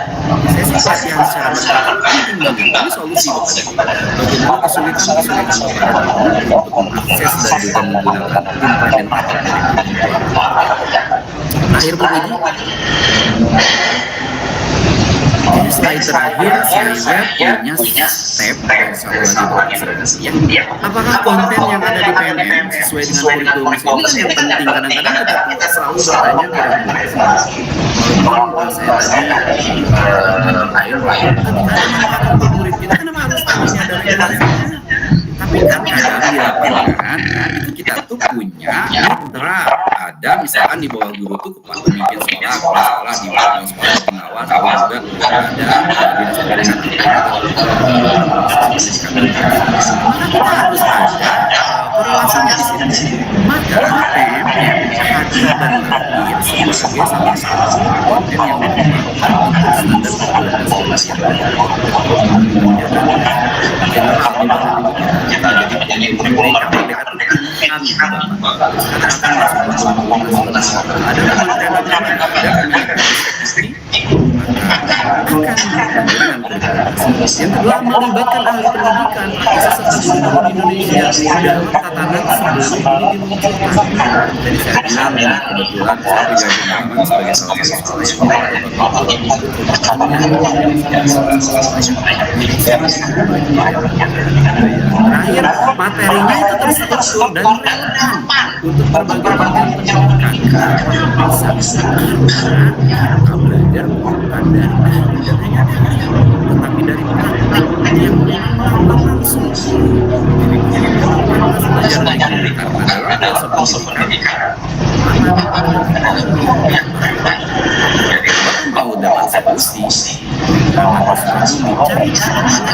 [SPEAKER 1] Sesi pelatihan secara bertahap penting banget. Ini solusi kepada bagaimana kesulitan Bapak Ibu untuk mengakses dan juga menggunakan implementator dari terakhir Bu Ibu. Jadi slide terakhir saya punya step dan satu lagi ya. Apakah konten yang ada di PNM sesuai dengan kurikulum ini kan yang penting. Kadang-kadang kita selalu bertanya walaupun saya tadi untuk murid kita kenapa harus tahunya dari regulasinya. Tapi kan kadang di lapangan itu kita tuh punya mitra, ada misalkan di bawah guru tuh kepala pemimpin sekolah, kepala sekolah, di bawah sekolah pengawas, atau juga ada dinas pendidikan. Maka kita harus ada korelasinya di sini. Maka PMM hadir dan lahir sebagai salah satu konten yang dikembangkan untuk standar kebebasan sekolah yang yang kedua, melibatkan ahli pendidikan praktisi serta guru di Indonesia dalam tatanan sebelum ini diluncurkan. Jadi saya bilang ya, kebetulan saya punya pengalaman sebagai salah satu sekolah yang terakhir, materinya itu terstruktur dan relevan untuk berbagai bidang pendidikan. Bisa karena belajar bukan dari ahli dan hanya tetapi dari praktek yang melakukan langsung. Jadi kita harus belajar lagi karena dalam proses pendidikan mau dapat solusi harus mencari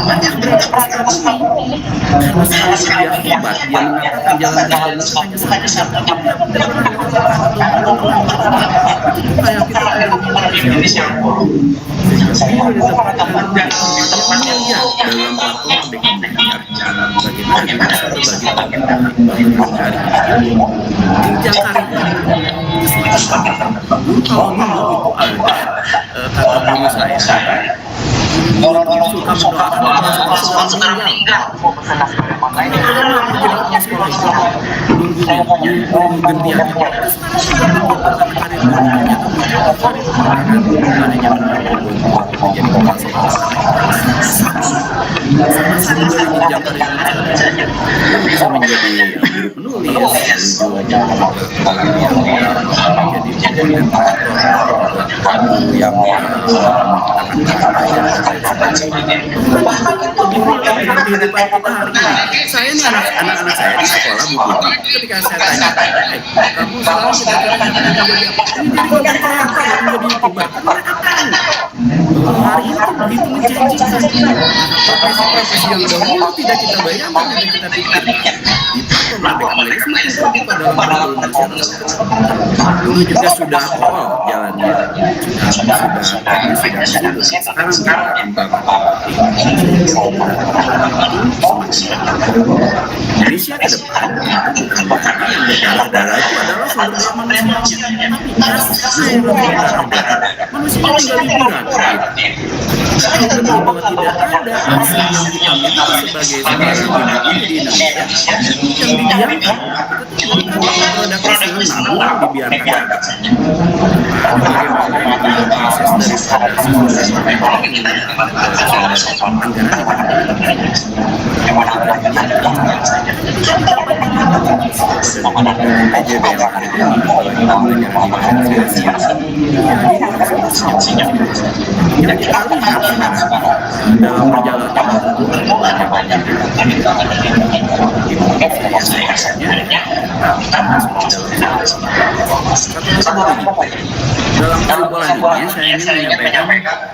[SPEAKER 1] banyak berprestasi. Karena dia hebat, dia mengatakan jalan hanya satu itu kayak kita Indonesia sehingga di tempat dalam platform bagaimana kita bisa berbagi jenjang karir itu semakin penting. Kalau dulu itu ada kata guru saya suka mendoakan seorang meninggal. Karena lama menjadi kepala sekolah itu nunggu gantian. Sekarang karir gurunya adanya menjadi kepala sekolah. Sama-sama dari jenjang karir bisa menjadi guru penulis, menjadi yang saya nih anak-anak saya di sekolah Bu, ketika saya tanya, kamu sekarang sudah menjadi apa? Menjadi konten kreator, menjadi YouTuber. Mereka tahu hari ini tuh begitu menjanjikan. Profesi-profesi yang dahulu tidak kita bayangkan, tidak kita pikirkan, di platform Merdeka Belajar semakin terbuka dalam kurikulum masyarakat. Dulu juga sudah jalannya, sudah. Sekarang kita Indonesia ke depan bukan lagi yang berdarah-darah itu adalah sumber daya manusianya, tapi asasnya yang berdarah-darah manusianya tinggal liburan. Bahwa tidak ada asas yang kita miliki sebagai seorang individu di Indonesia yang didiamkan, itu bukan produk Islam namun dibiarkan. Bagaimana proses daripada yang kita lihat dalam perjalanan dalam kesimpulan ini saya ingin menyampaikan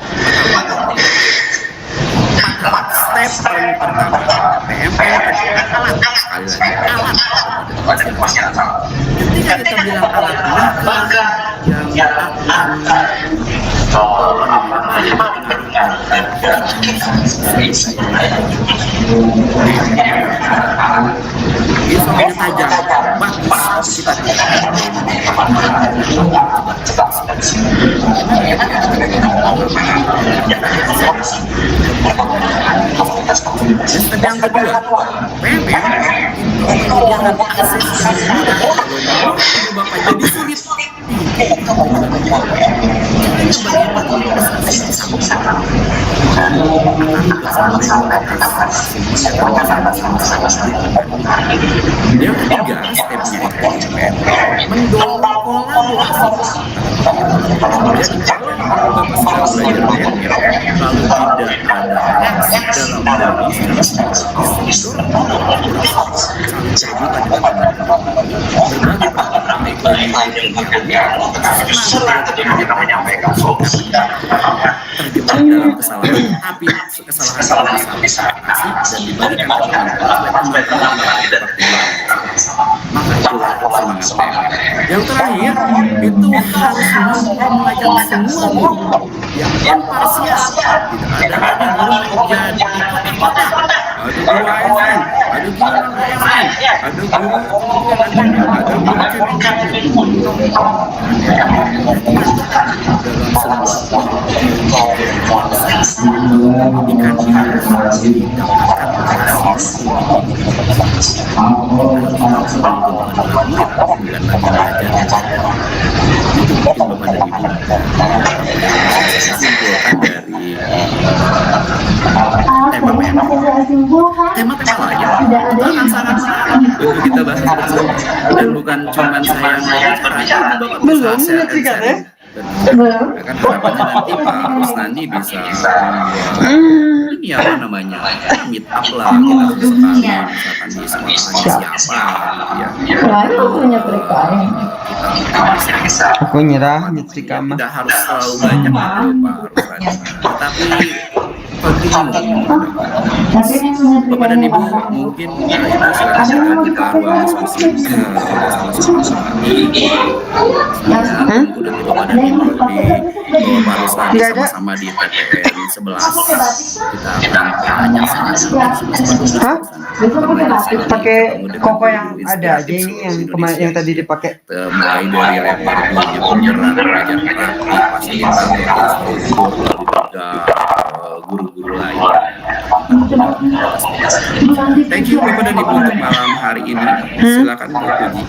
[SPEAKER 1] step paling pertama PMM alat, sekali lagi alat. Ketika kita bilang alat, maka yang akan Pisaunya tajam, bagus kita yang kedua, PMM menyediakan akses yang mudah Bapak jadi sulit. Yang ketiga, stepnya mendorong kolaborasi. Jadi kalau Bapak sedang belajar PMM lalu tidak ada aksi dalam diri terjebak dalam kesalahan, tapi kesalahan dan dibagikan maka itulah semangat PMM. Yang terakhir itu harus mampu mengajak semua guru yang imparsial. Tidak ada lagi guru menjadi kotak-kotak. Ada guru ASN, ada guru non-ASN, ada guru tema-tema lain akan sangat untuk kita bahas dan bukan cuma saya yang belum menyaksikan ya. Akan harapannya nanti Pak Rusnandi bisa ini apa namanya meet up lah kita sekali misalkan di sekolahnya siapa
[SPEAKER 3] aku nyerah nyetrika mah
[SPEAKER 1] tidak harus terlalu banyak Pak Rusnandi, tapi Bapak dan Ibu mungkin silakan kita ruang diskusi Bapak dan Ibu di Rusnandi sama-sama di PPN 11 kita akan banyak
[SPEAKER 3] pakai koko yang ada aja ini yang tadi dipakai
[SPEAKER 1] mulai dari lebar penggerak belajar praktik fasilitator guru-guru lain. Thank you Bapak dan Ibu untuk malam hari ini. Silakan Bu Puji.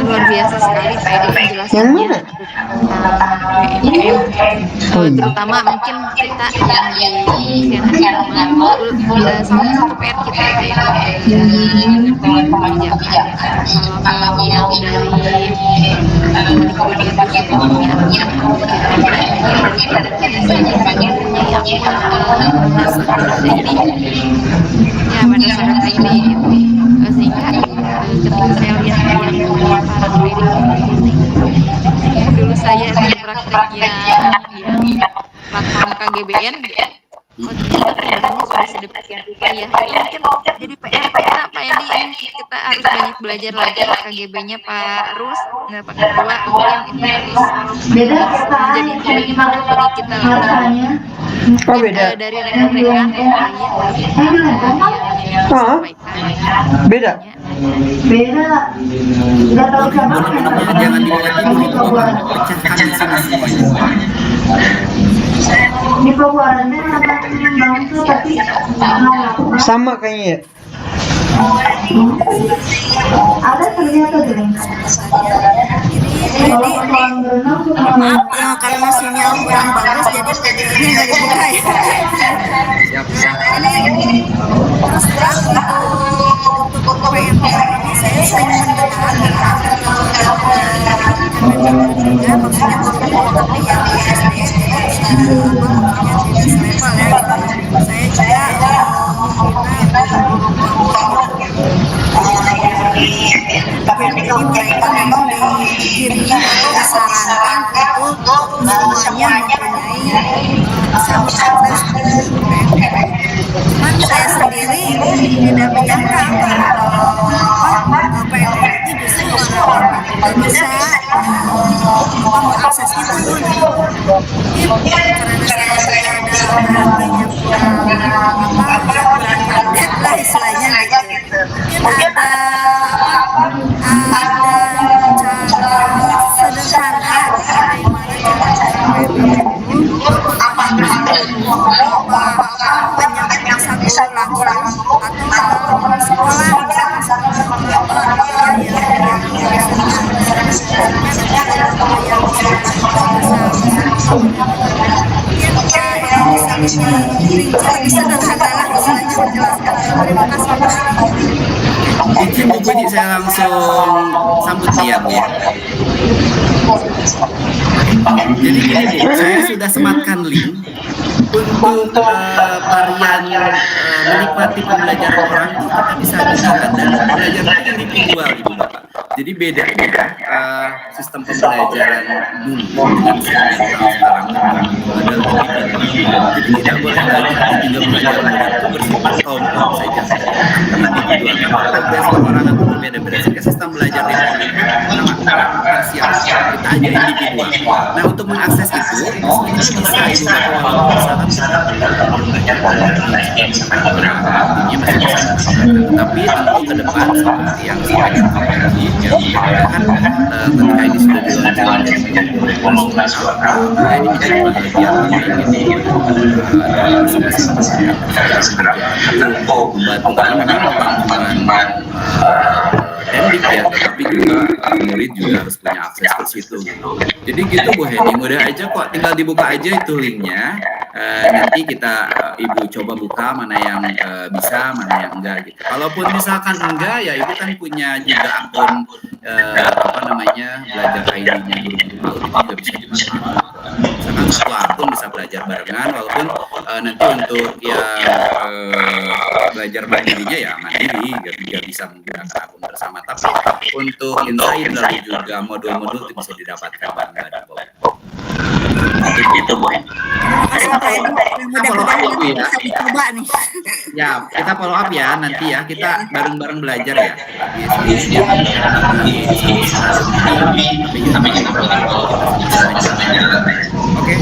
[SPEAKER 2] Luar biasa sekali Pak Edi penjelasannya tentang PMM, terutama mungkin kita yang di salah satu PR kita dengan kebijakan. Kalau yang dari pada saat ini sehingga ketika saya lihat yang para dulu saya yang platform KGBN oh ternyata perubahannya sudah sedemikian rupa ya. Itu mungkin jadi PR kita Pak Edi, kita harus banyak belajar lagi KGB-nya Pak Rus, Pak Ketua, mungkin ini harus menjadi inspiratif bagi kita lagi.
[SPEAKER 3] Oh beda.
[SPEAKER 2] Dari rekan-rekan
[SPEAKER 3] Beda.
[SPEAKER 4] Nggak tahu siapa
[SPEAKER 1] jangan dimengerti dulu Bapak, pecahkan di sini semuanya.
[SPEAKER 4] di pengeluarannya bangsa tapi nggak
[SPEAKER 3] Sama kayaknya ya.
[SPEAKER 4] ada ternyata tuh. Kalau persoalan berenang suka
[SPEAKER 5] Maaf ya karena sinyal kurang bagus jadi videonya nggak dibuka ya. Ini terus terang untuk PMM ini saya sering mendengar juga maksudnya guru-guru tapi yang di SD jadi maksudnya tidak selevel ya gitu. Saya juga tapi mereka memang dikirim atau disarankan untuk semuanya mempunyai bisa mengakses PMM. Cuman saya sendiri tidak menyangka bahwa PMM itu justru orang-orang tidak bisa mengakses itu. Mungkin karena saya juga dalam hatinya kurang kadet lah istilahnya gitu. Mungkin ada cara sederhana bagaimana cara hanya satu langsung atau sekolah
[SPEAKER 1] Izin Bu Budi, saya langsung sambut tiang ya. Jadi gini Bu, saya sudah sematkan link untuk varian menikmati pembelajaran orang itu kita bisa gunakan dan belajar itu individual Ibu Bapak. Jadi beda sistem pembelajaran dulu dengan sistem sekarang adalah individual. Jadi tidak boleh lagi juga belajar itu bersifat kelompok saja. Individual karena progres orang itu berbeda-beda. Sehingga sistem belajar di sangat parsial. Kita aja individual. Nah untuk mengakses itu sebenarnya bisa Ibu Bapak walaupun misalkan ini masih bisa. Tapi tentu ke depan seperti yang saya katakan yang kan ketika ini sudah dilakukan ini menjadi bagian ini membantu karena memang Dendik ya, tetapi juga murid juga harus punya akses ke situ gitu. Jadi gitu Bu Heni, mudah aja kok, tinggal dibuka aja itu linknya. Nanti kita Ibu coba buka mana yang bisa, mana yang enggak gitu. Kalaupun misalkan enggak ya Ibu kan punya juga akun belajar ID-nya guru-guru PAUD itu juga bisa dimanfaatkan. Misalkan satu akun bisa belajar barengan, walaupun nanti untuk yang belajar mandirinya ya mandiri, nggak bisa menggunakan akun bersama. Tapi untuk insight lalu juga modul-modul itu bisa didapatkan bareng-bareng.
[SPEAKER 5] Itu boleh. Mudah-mudahan kita bisa dicoba nih.
[SPEAKER 1] Ya, kita follow up ya nanti ya. Kita bareng-bareng belajar ya. Oke.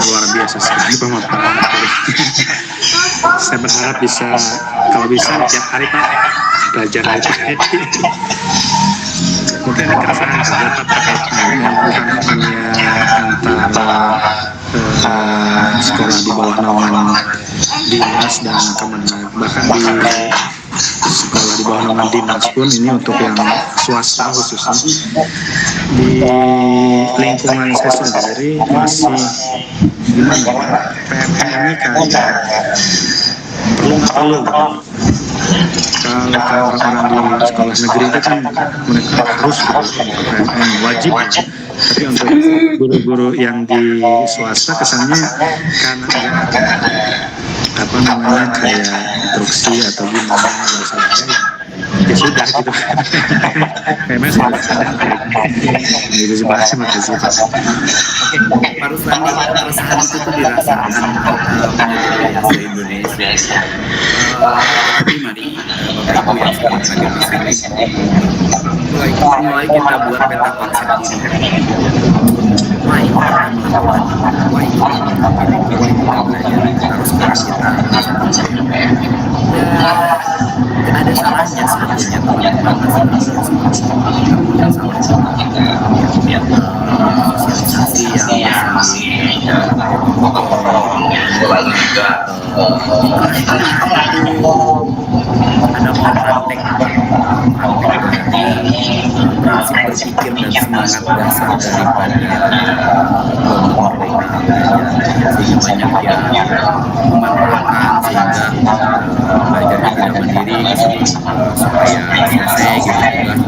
[SPEAKER 6] Luar biasa sekali pemaparan. Saya berharap bisa, kalau bisa tiap hari Pak belajar dari Pak Edi. Mungkin ada keresahan saja Pak terkait dengan bukan hanya antara sekolah di bawah naungan dinas dan Kemenag, bahkan di sekolah di bawah naungan dinas pun ini untuk yang swasta khususnya di lingkungan saya sendiri masih gimana PMM ini kayak perlu kalau orang-orang di sekolah negeri itu kan mereka harus PMM wajib, tapi untuk guru-guru yang di swasta kesannya karena apa namanya kayak instruksi atau gimana bahasa saya ya sudah gitu. Memang sudah ada gitu sih Pak. Makasih Pak.
[SPEAKER 1] Oke, Pak Ruslan, keresahan itu tuh dirasakan menjadi se-Indonesia. Tapi mari Bapak Ibu yang sudah hadir di sini, mulai kita buat peta konsep dulu. Why kita melakukan, why kita belajar, terus sekarang kita nggak ada salahnya sebetulnya teman-teman masih yang salah sosialisasi yang masih lalu juga ada mau praktek prinsip berpikir dan semangat dasar daripada kelompok mereka sehingga banyak yang memanfaatkan sehingga belajarnya tidak mandiri supaya selesai gitu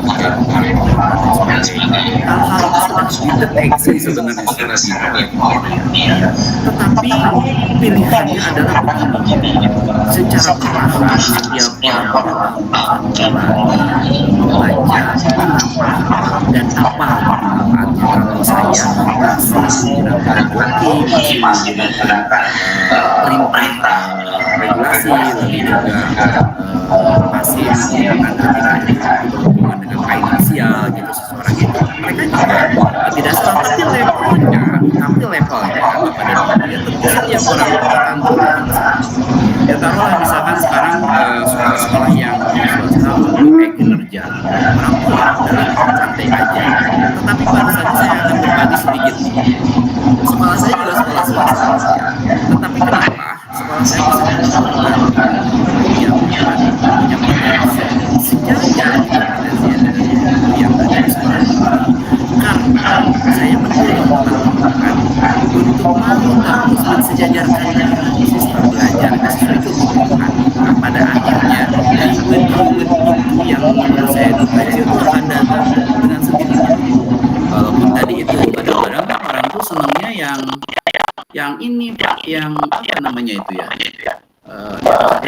[SPEAKER 1] juga hal-hal itu sudah dideteksi sebenarnya secara detail, tetapi pilihannya adalah begini, secara perlahan setiap orang membaca dan apa manfaatnya kalau saya masih menggunakan booking, masih menggunakan perintah regulasi, lalu juga masih menggunakan berhubungan dengan finansial gitu seseorang itu, mereka juga tidak salah, tapi levelnya pada dia tentu setiap orang akan ya taruhlah misalkan sekarang sekolah-sekolah yang swasta untuk kinerja orang tua adalah santai aja, tetapi pada saat saya akan berbagi sedikit. Sekolah saya juga sekolah swasta, tetapi kenapa sekolah saya bisa melakukan punya sejajar yang ada di sekolah karena saya mendorong teman-teman untuk mau terus mensejajarkan sistem belajar sesuai kebutuhan. Pada akhirnya ribet-ribet itu yang menurut saya edukatif itu akan datang dengan sendirinya. Walaupun tadi itu kadang-kadang orang itu senangnya yang ini Pak, yang apa namanya itu ya,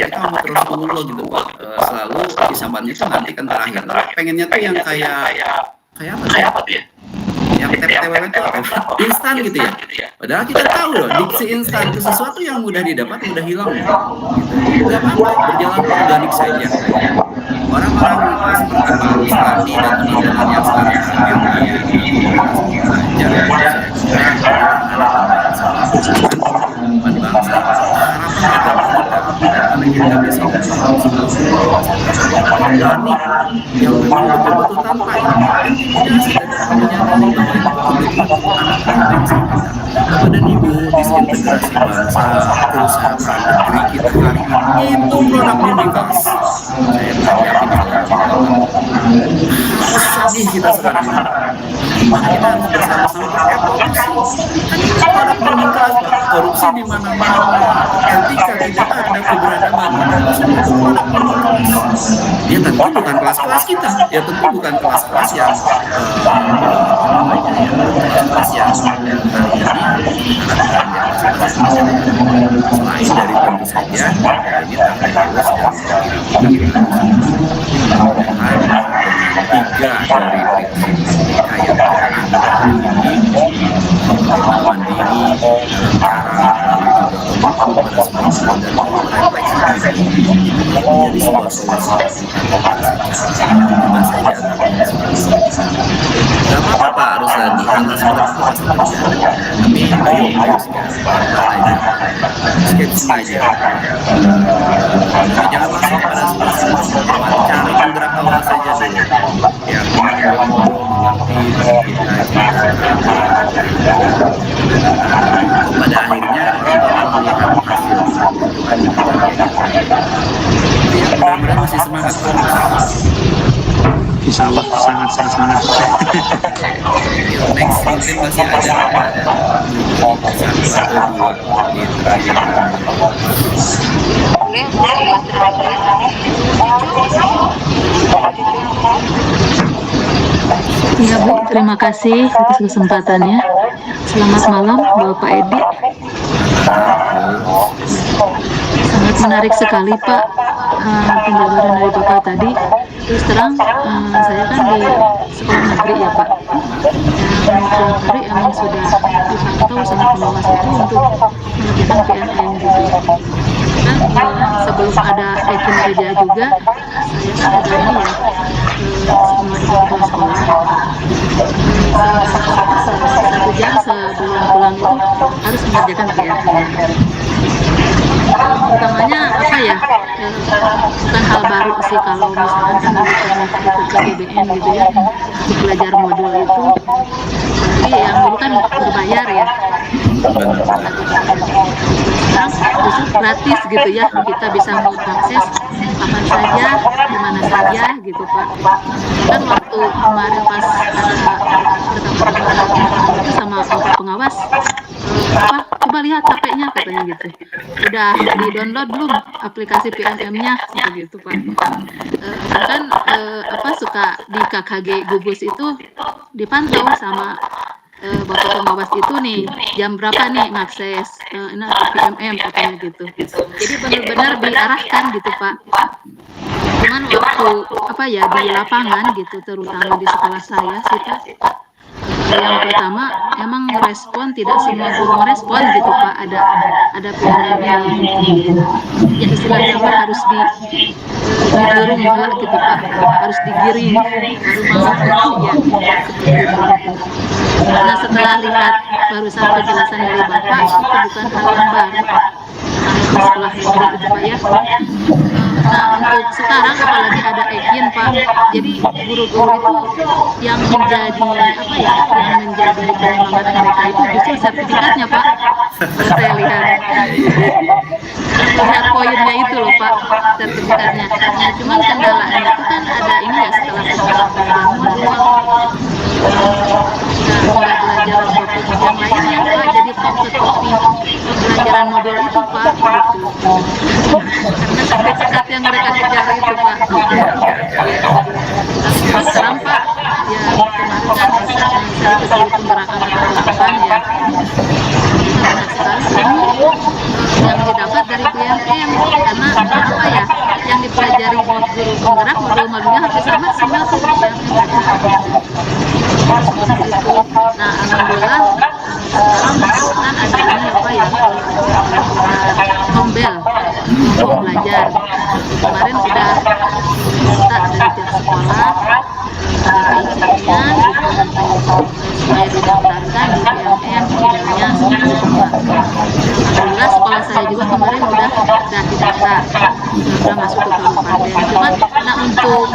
[SPEAKER 1] kamu terus dulu gitu Pak, selalu disambannya itu nanti kan terakhir. Pengennya tuh yang kayak apa tuh ya? Yang TPTWW itu apa? Instan gitu ya. Padahal kita tahu loh, diksi instan itu sesuatu yang mudah didapat, mudah hilang. Gitu. Gak apa-apa, berjalan organik saja. Orang-orang seperti Pak Ruslan dan teman-teman yang sekarang yang bisa yang memang betul-betul tanpa intimidasi dan menyadari kepada ibu disintegrasi bangsa kerusakan negeri kita hari ini itu produk Unicast. Saya yakin sedih kita sekarang gimana kita harus bersama-sama berevolusi kan itu produk Unicast, korupsi di mana-mana, etika tidak ada, keberadaban itu produk Unicast. Ya tentu bukan kelas-kelas kita, ya tentu bukan kelas-kelas yang kelas-kelas yang hari ini selain dari tentu saja ini terkait tiga dari mereka yang mandiri pada semua dan refleksi menjadi sebuah solusi gak apa-apa Pak Ruslan hal seperti itu pasti terjadi, tapi ayo sketch aja jangan langsung pada solusi, cari penggerak awal saja dulu yang pada akhirnya orang melihat hasil yang mudah-mudahan masih semangat terus.
[SPEAKER 6] Insya Allah sangat semangat.
[SPEAKER 1] Next mungkin masih ada satu atau dua di terakhir.
[SPEAKER 8] Ya Bu, terima kasih atas kesempatannya. Selamat malam Bapak Edi. Menarik sekali Pak penjabaran dari Bapak tadi. Terus terang saya kan di sekolah negeri ya Pak. Yang tiap hari emang sudah dipantau sama pengawas itu untuk mengerjakan PNM gitu. Kan sebelum ada Ekin kerja juga, saya kan ada ini ya sama di kepala sekolah. 1 jam sebelum pulang itu harus mengerjakan PNM. Utamanya apa ya, bukan hal baru sih kalau misalkan kan pernah ikut KBBN gitu ya untuk belajar modul itu, tapi yang dulu kan berbayar ya. Sekarang justru gratis gitu ya, kita bisa mengakses kapan saja, di mana saja gitu Pak. Kan waktu kemarin pas ada pertama itu sama Bapak pengawas, apa coba lihat HP-nya katanya gitu, udah di download belum aplikasi PNM-nya gitu Pak. Kan apa suka di KKG gugus itu dipantau sama Bapak pengawas itu nih jam berapa nih mengakses PNM katanya gitu. Jadi benar-benar diarahkan gitu Pak. Cuman waktu apa ya di lapangan gitu, terutama di sekolah saya sih Pak, yang pertama emang respon tidak semua guru merespon gitu Pak, ada PNM gitu. Ya istilahnya Pak harus didorong gitu Pak, harus digiring baru mau ya seperti itu. Nah setelah lihat barusan penjelasan dari Bapak, itu bukan hal yang baru di sekolah negeri itu Pak ya. Nah untuk sekarang apalagi ada Ekin Pak, jadi guru-guru itu yang menjadi apa ya, yang menjadi penyemangat mereka itu justru sertifikatnya Pak. Saya lihat poinnya itu loh Pak, sertifikatnya. Nah cuman kendalanya itu kan ada ini ya, setelah kita belajar modul nggak belajar topik yang lainnya Pak, jadi fokus topik pembelajaran modul itu Pak gitu. Karena sertifikat yang mereka kejar itu Pak. Tapi sekarang Pak ya kemarin kan saya ikut penggerakan atau ya banyak sekali ilmu yang didapat dari PNM, karena apa ya yang dipelajari guru penggerak modul-modulnya hampir sama semua tuh PNM seperti itu. Nah alhamdulillah sekarang kan ada ini apa ya, tombel kelompok belajar. Kemarin sudah minta dari pihak sekolah ada izinnya supaya didaftarkan di PNM modelnya seperti itu Pak. Alhamdulillah sekolah saya juga kemarin udah didaftar, udah masuk ke kabupaten. Cuman nah untuk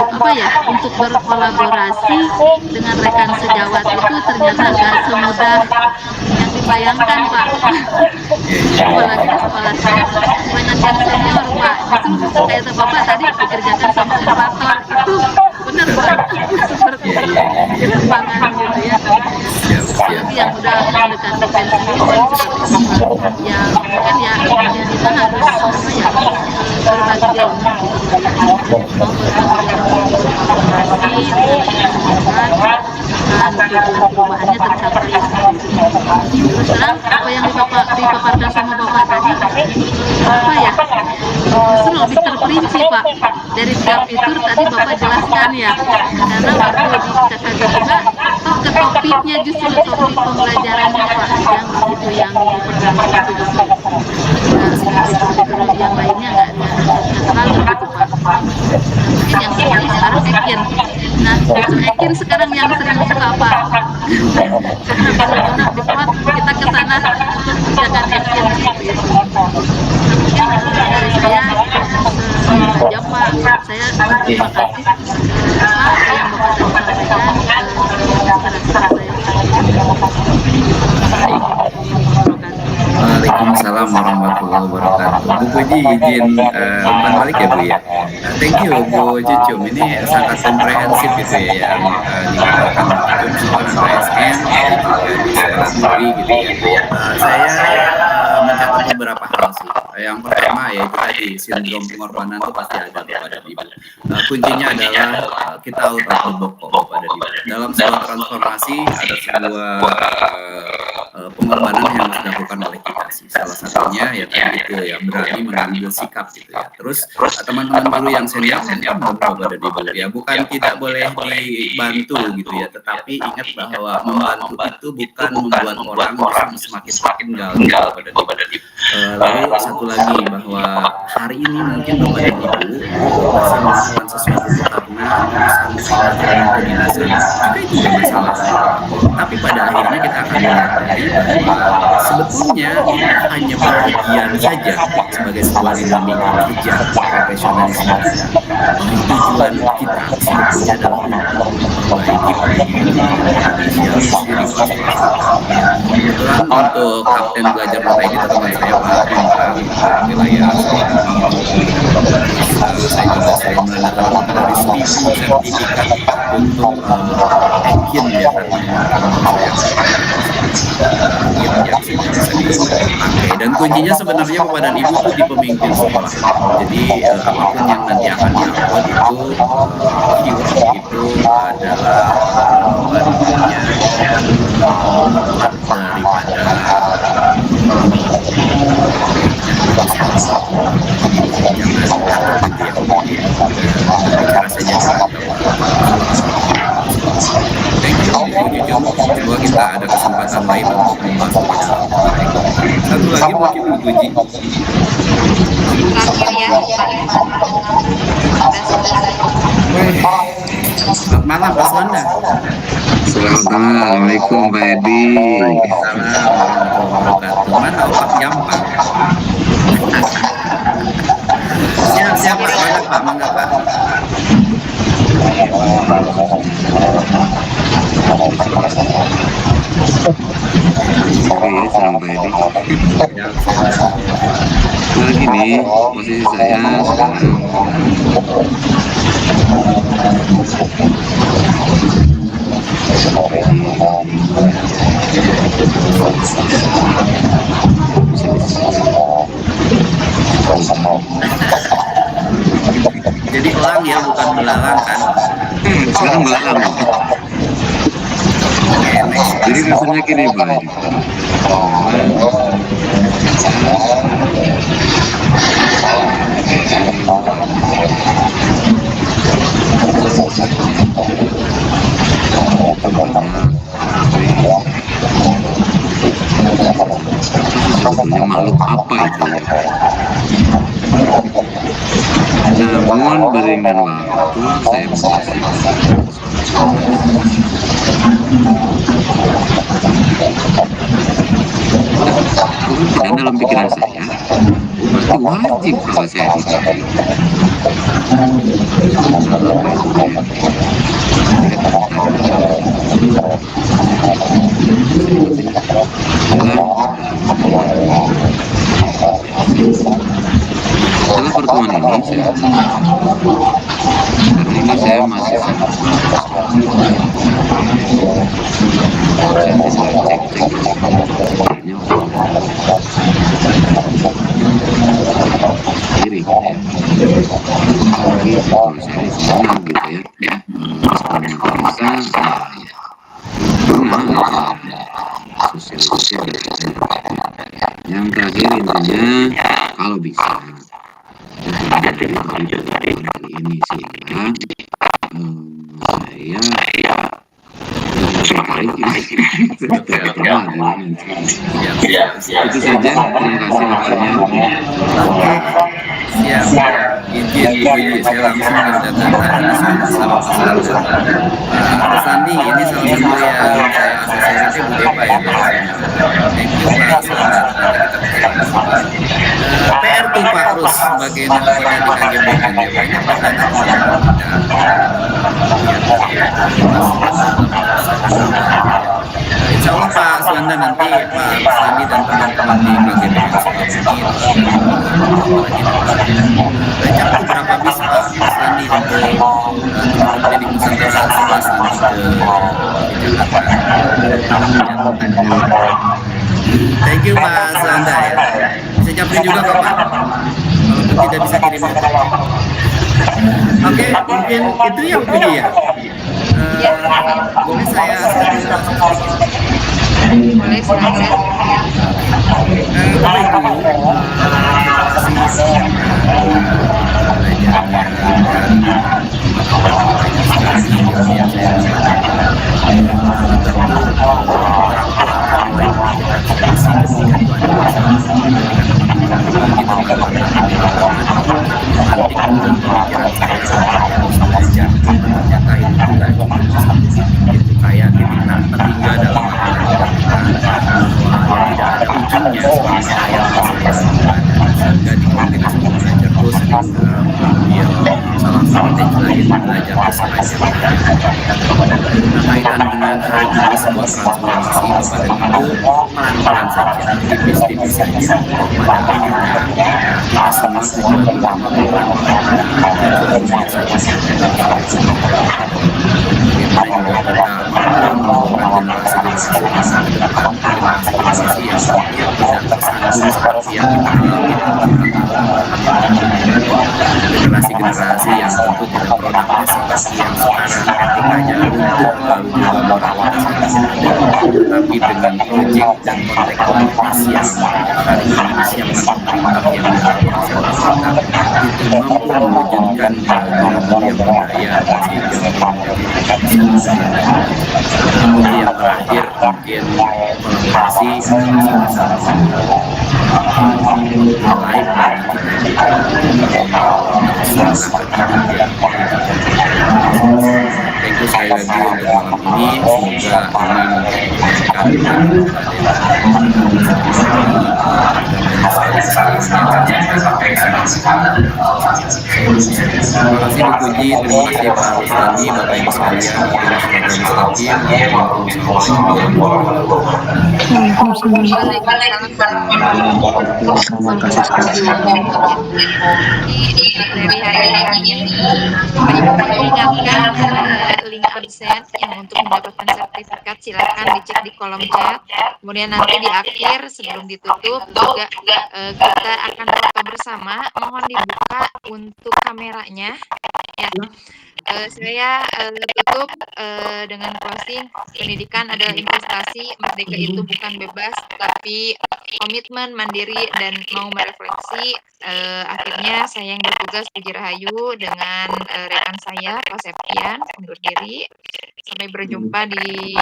[SPEAKER 8] apa ya, untuk berkolaborasi dengan rekan sejawat itu ternyata nggak semudah yang dibayangkan Pak. Apalagi di sekolah saya banyak yang senior Pak, justru kayak Bapak tadi dikerjakan sama operator itu benar Pak, seperti di lapangan gitu ya. Apalagi yang udah mendekati pensiun seperti itu Pak, yang kan ya kita harus apa ya, berbagi ilmu gitu Pak ya, mau berkolaborasi dan tujuan perubahannya tercapai seperti itu. Terus terang apa yang dipaparkan sama Bapak tadi apa ya, justru lebih terperinci Pak dari draft itu tadi Bapak jelaskan ya, karena waktu di KKG juga ke topiknya, justru topik pembelajarannya Pak yang itu yang pertama itu justru nggak yang lainnya nggak terlalu gitu Pak. Mungkin yang terlalu sekarang Ekin. Nah justru Ekin sekarang yang sering buka Pak, karena benar-benar diplot kita ke sana untuk mengerjakan Ekin seperti itu. Nah mungkin dari saya saja Pak, saya terima kasih apa yang Bapak tadi sampaikan, inspirasi saya.
[SPEAKER 1] Waalaikumsalam warahmatullahi wabarakatuh. Bu Puji izin umpan balik ya Bu ya. Thank you Bu Cucum, ini sangat komprehensif gitu ya yang diberikan Bu Cucum seorang ASN juga di sekolah negeri gitu ya. Saya mencatat beberapa hal sih. Yang pertama yaitu tadi sindrom pengorbanan itu pasti ada kepada Ibu. Kuncinya adalah kita out of the box kepada Ibu. Dalam sebuah transformasi ada sebuah pengorbanan yang harus dilakukan oleh kita sih. Salah satunya ya tadi gitu ya, berani mengambil sikap gitu ya. Terus teman-teman guru yang senior pada dibantu ya, bukan tidak boleh dibantu gitu ya, tetapi ingat bahwa membantu itu bukan membuat orang semakin gagal pada lalu satu lagi bahwa hari ini mungkin Bapak dan Ibu masih melakukan sesuatu itu karena urusan pelajaran kedinasan, maka itu tidak masalah. Tapi pada akhirnya kita akan menyadari bahwa sebetulnya ini hanya bagian saja sebagai sebuah dinamika kerja profesionalisme kita. Tujuan kita sebetulnya adalah untuk memperbaiki pendidikan Indonesia sendiri. Kebetulan untuk Kapten Belajar Mata ini teman saya Pak Hendra wilayah saya juga saya menandatangani dari 1000 sertifikat untuk engine ya yang sudah bisa dipakai, dan kuncinya sebenarnya Bapak dan Ibu itu di pemimpin sekolah. Jadi apapun yang nanti akan diupload itu itu adalah bagiannya daripada bicara saja. Thank you, semoga kita ada kesempatan lain untuk membahas lebih dalam. Satu lagi mungkin Bu Guji.
[SPEAKER 2] Terakhir ya,
[SPEAKER 1] Selamat malam Pak Wanda.
[SPEAKER 9] Selamat malam, Assalamualaikum Pak Edi.
[SPEAKER 1] Waalaikumsalam. Mana Pak Jampang? Siap Pak, banyak Pak, mangga Pak.
[SPEAKER 9] Oke, salam Pak Edi. Nah gini, posisi saya sekarang
[SPEAKER 1] jadi elang ya, bukan belalang kan?
[SPEAKER 9] Sekarang belalang. Jadi maksudnya gini Pak Edi. Sebetulnya makhluk apa itu ya? Namun beriman waktu saya kemudian dalam pikiran saya berarti wajib kalau saya dicari. Setelah pertemuan ini saya masih sangat diri saya senang gitu ya sosialisasi yang terakhir intinya kalau bisa dari ini sehingga saya tertarik itu saja. Terima kasih waktunya.
[SPEAKER 1] Siap. Izin saya langsung mendatangkan sama Pak Sandi. Ini salah satu yang saya asosiasi Bu Depa ya. Thank you Pak. Selamat. PR tuh Pak Rus bagaimana kita di KGBN ya, banyak pertanyaan Insya Allah Pak Suwanda nanti Pak Sandi dan teman-teman di KGBN ajak beberapa bis Pak Sandi untuk jadi Nusantara Sebelas nanti ke Jakarta. Thank you Pak Suwanda ya. Bisa japri juga kok Pak, walaupun tidak bisa kirim. Oke, mungkin itu yang punya ya. Boleh saya
[SPEAKER 2] boleh silahkan.
[SPEAKER 1] Bapak Ibu, solusi ketika itu ada masalah. Ketika teman-teman berbagi tentang tantangan di lapangan, itu memantik pemikiran saya untuk terus belajar. Ternyata itu tuh gak cuma di satu titik gitu, kayak titik tak terhingga dalam matematika kita, bahwa ya tidak ada ujungnya selama saya masih berada. Sehingga di kombinasi belajar terus sehingga mengambil salah satu tagline belajar terus sepanjang hari. Nah, kaitan dengan hari ini sebuah transformasi kepada ide pelan-pelan saja, tipis-tipis saja. Pada akhirnya kita semua tujuan utama bukan pada tujuan saja dalam bagaimana juga kita mampu membawa generasi-generasi masa ke depan, generasi-generasi yang tidak tersandung seperti yang kita alami generasi-generasi yang tentu tidak produknya seperti yang sekarang etikanya runtuh lalu juga moralitasnya tidak ada, tetapi dengan proyek dan konteks yang hari ini disiapkan pemerintah yang dilakukan pemerintah itu mampu mewujudkan nilai-nilai budaya sehingga kemudian yang terakhir mungkin kolaborasi adalah salah satu mulai thank you sekali lagi untuk malam ini, semoga ini terima kasih dipuji, terima kasih Pak Ustadi, Bapak Ibu sekalian,
[SPEAKER 6] Terima kasih sekali.
[SPEAKER 2] Dari hari ini, Bapak Ibu mengingatkan link absen yang untuk mendapatkan sertifikat silakan dicek di kolom chat. Kemudian nanti di akhir sebelum ditutup juga kita akan foto bersama. Mohon dibuka untuk kameranya. Ya. Saya tutup dengan closing. Pendidikan adalah investasi, merdeka itu bukan bebas, tapi komitmen, mandiri, dan mau merefleksi. Akhirnya saya yang bertugas Puji Rahayu dengan rekan saya Pak Septian undur diri. Sampai berjumpa di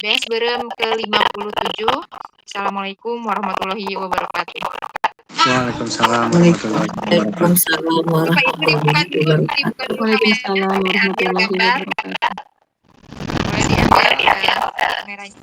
[SPEAKER 2] BS Berem ke-57. Assalamualaikum warahmatullahi wabarakatuh.
[SPEAKER 6] Waalaikumsalam warahmatullahi wabarakatuh.
[SPEAKER 8] Waalaikumsalam warahmatullahi wabarakatuh.
[SPEAKER 2] Boleh diambil kameranya.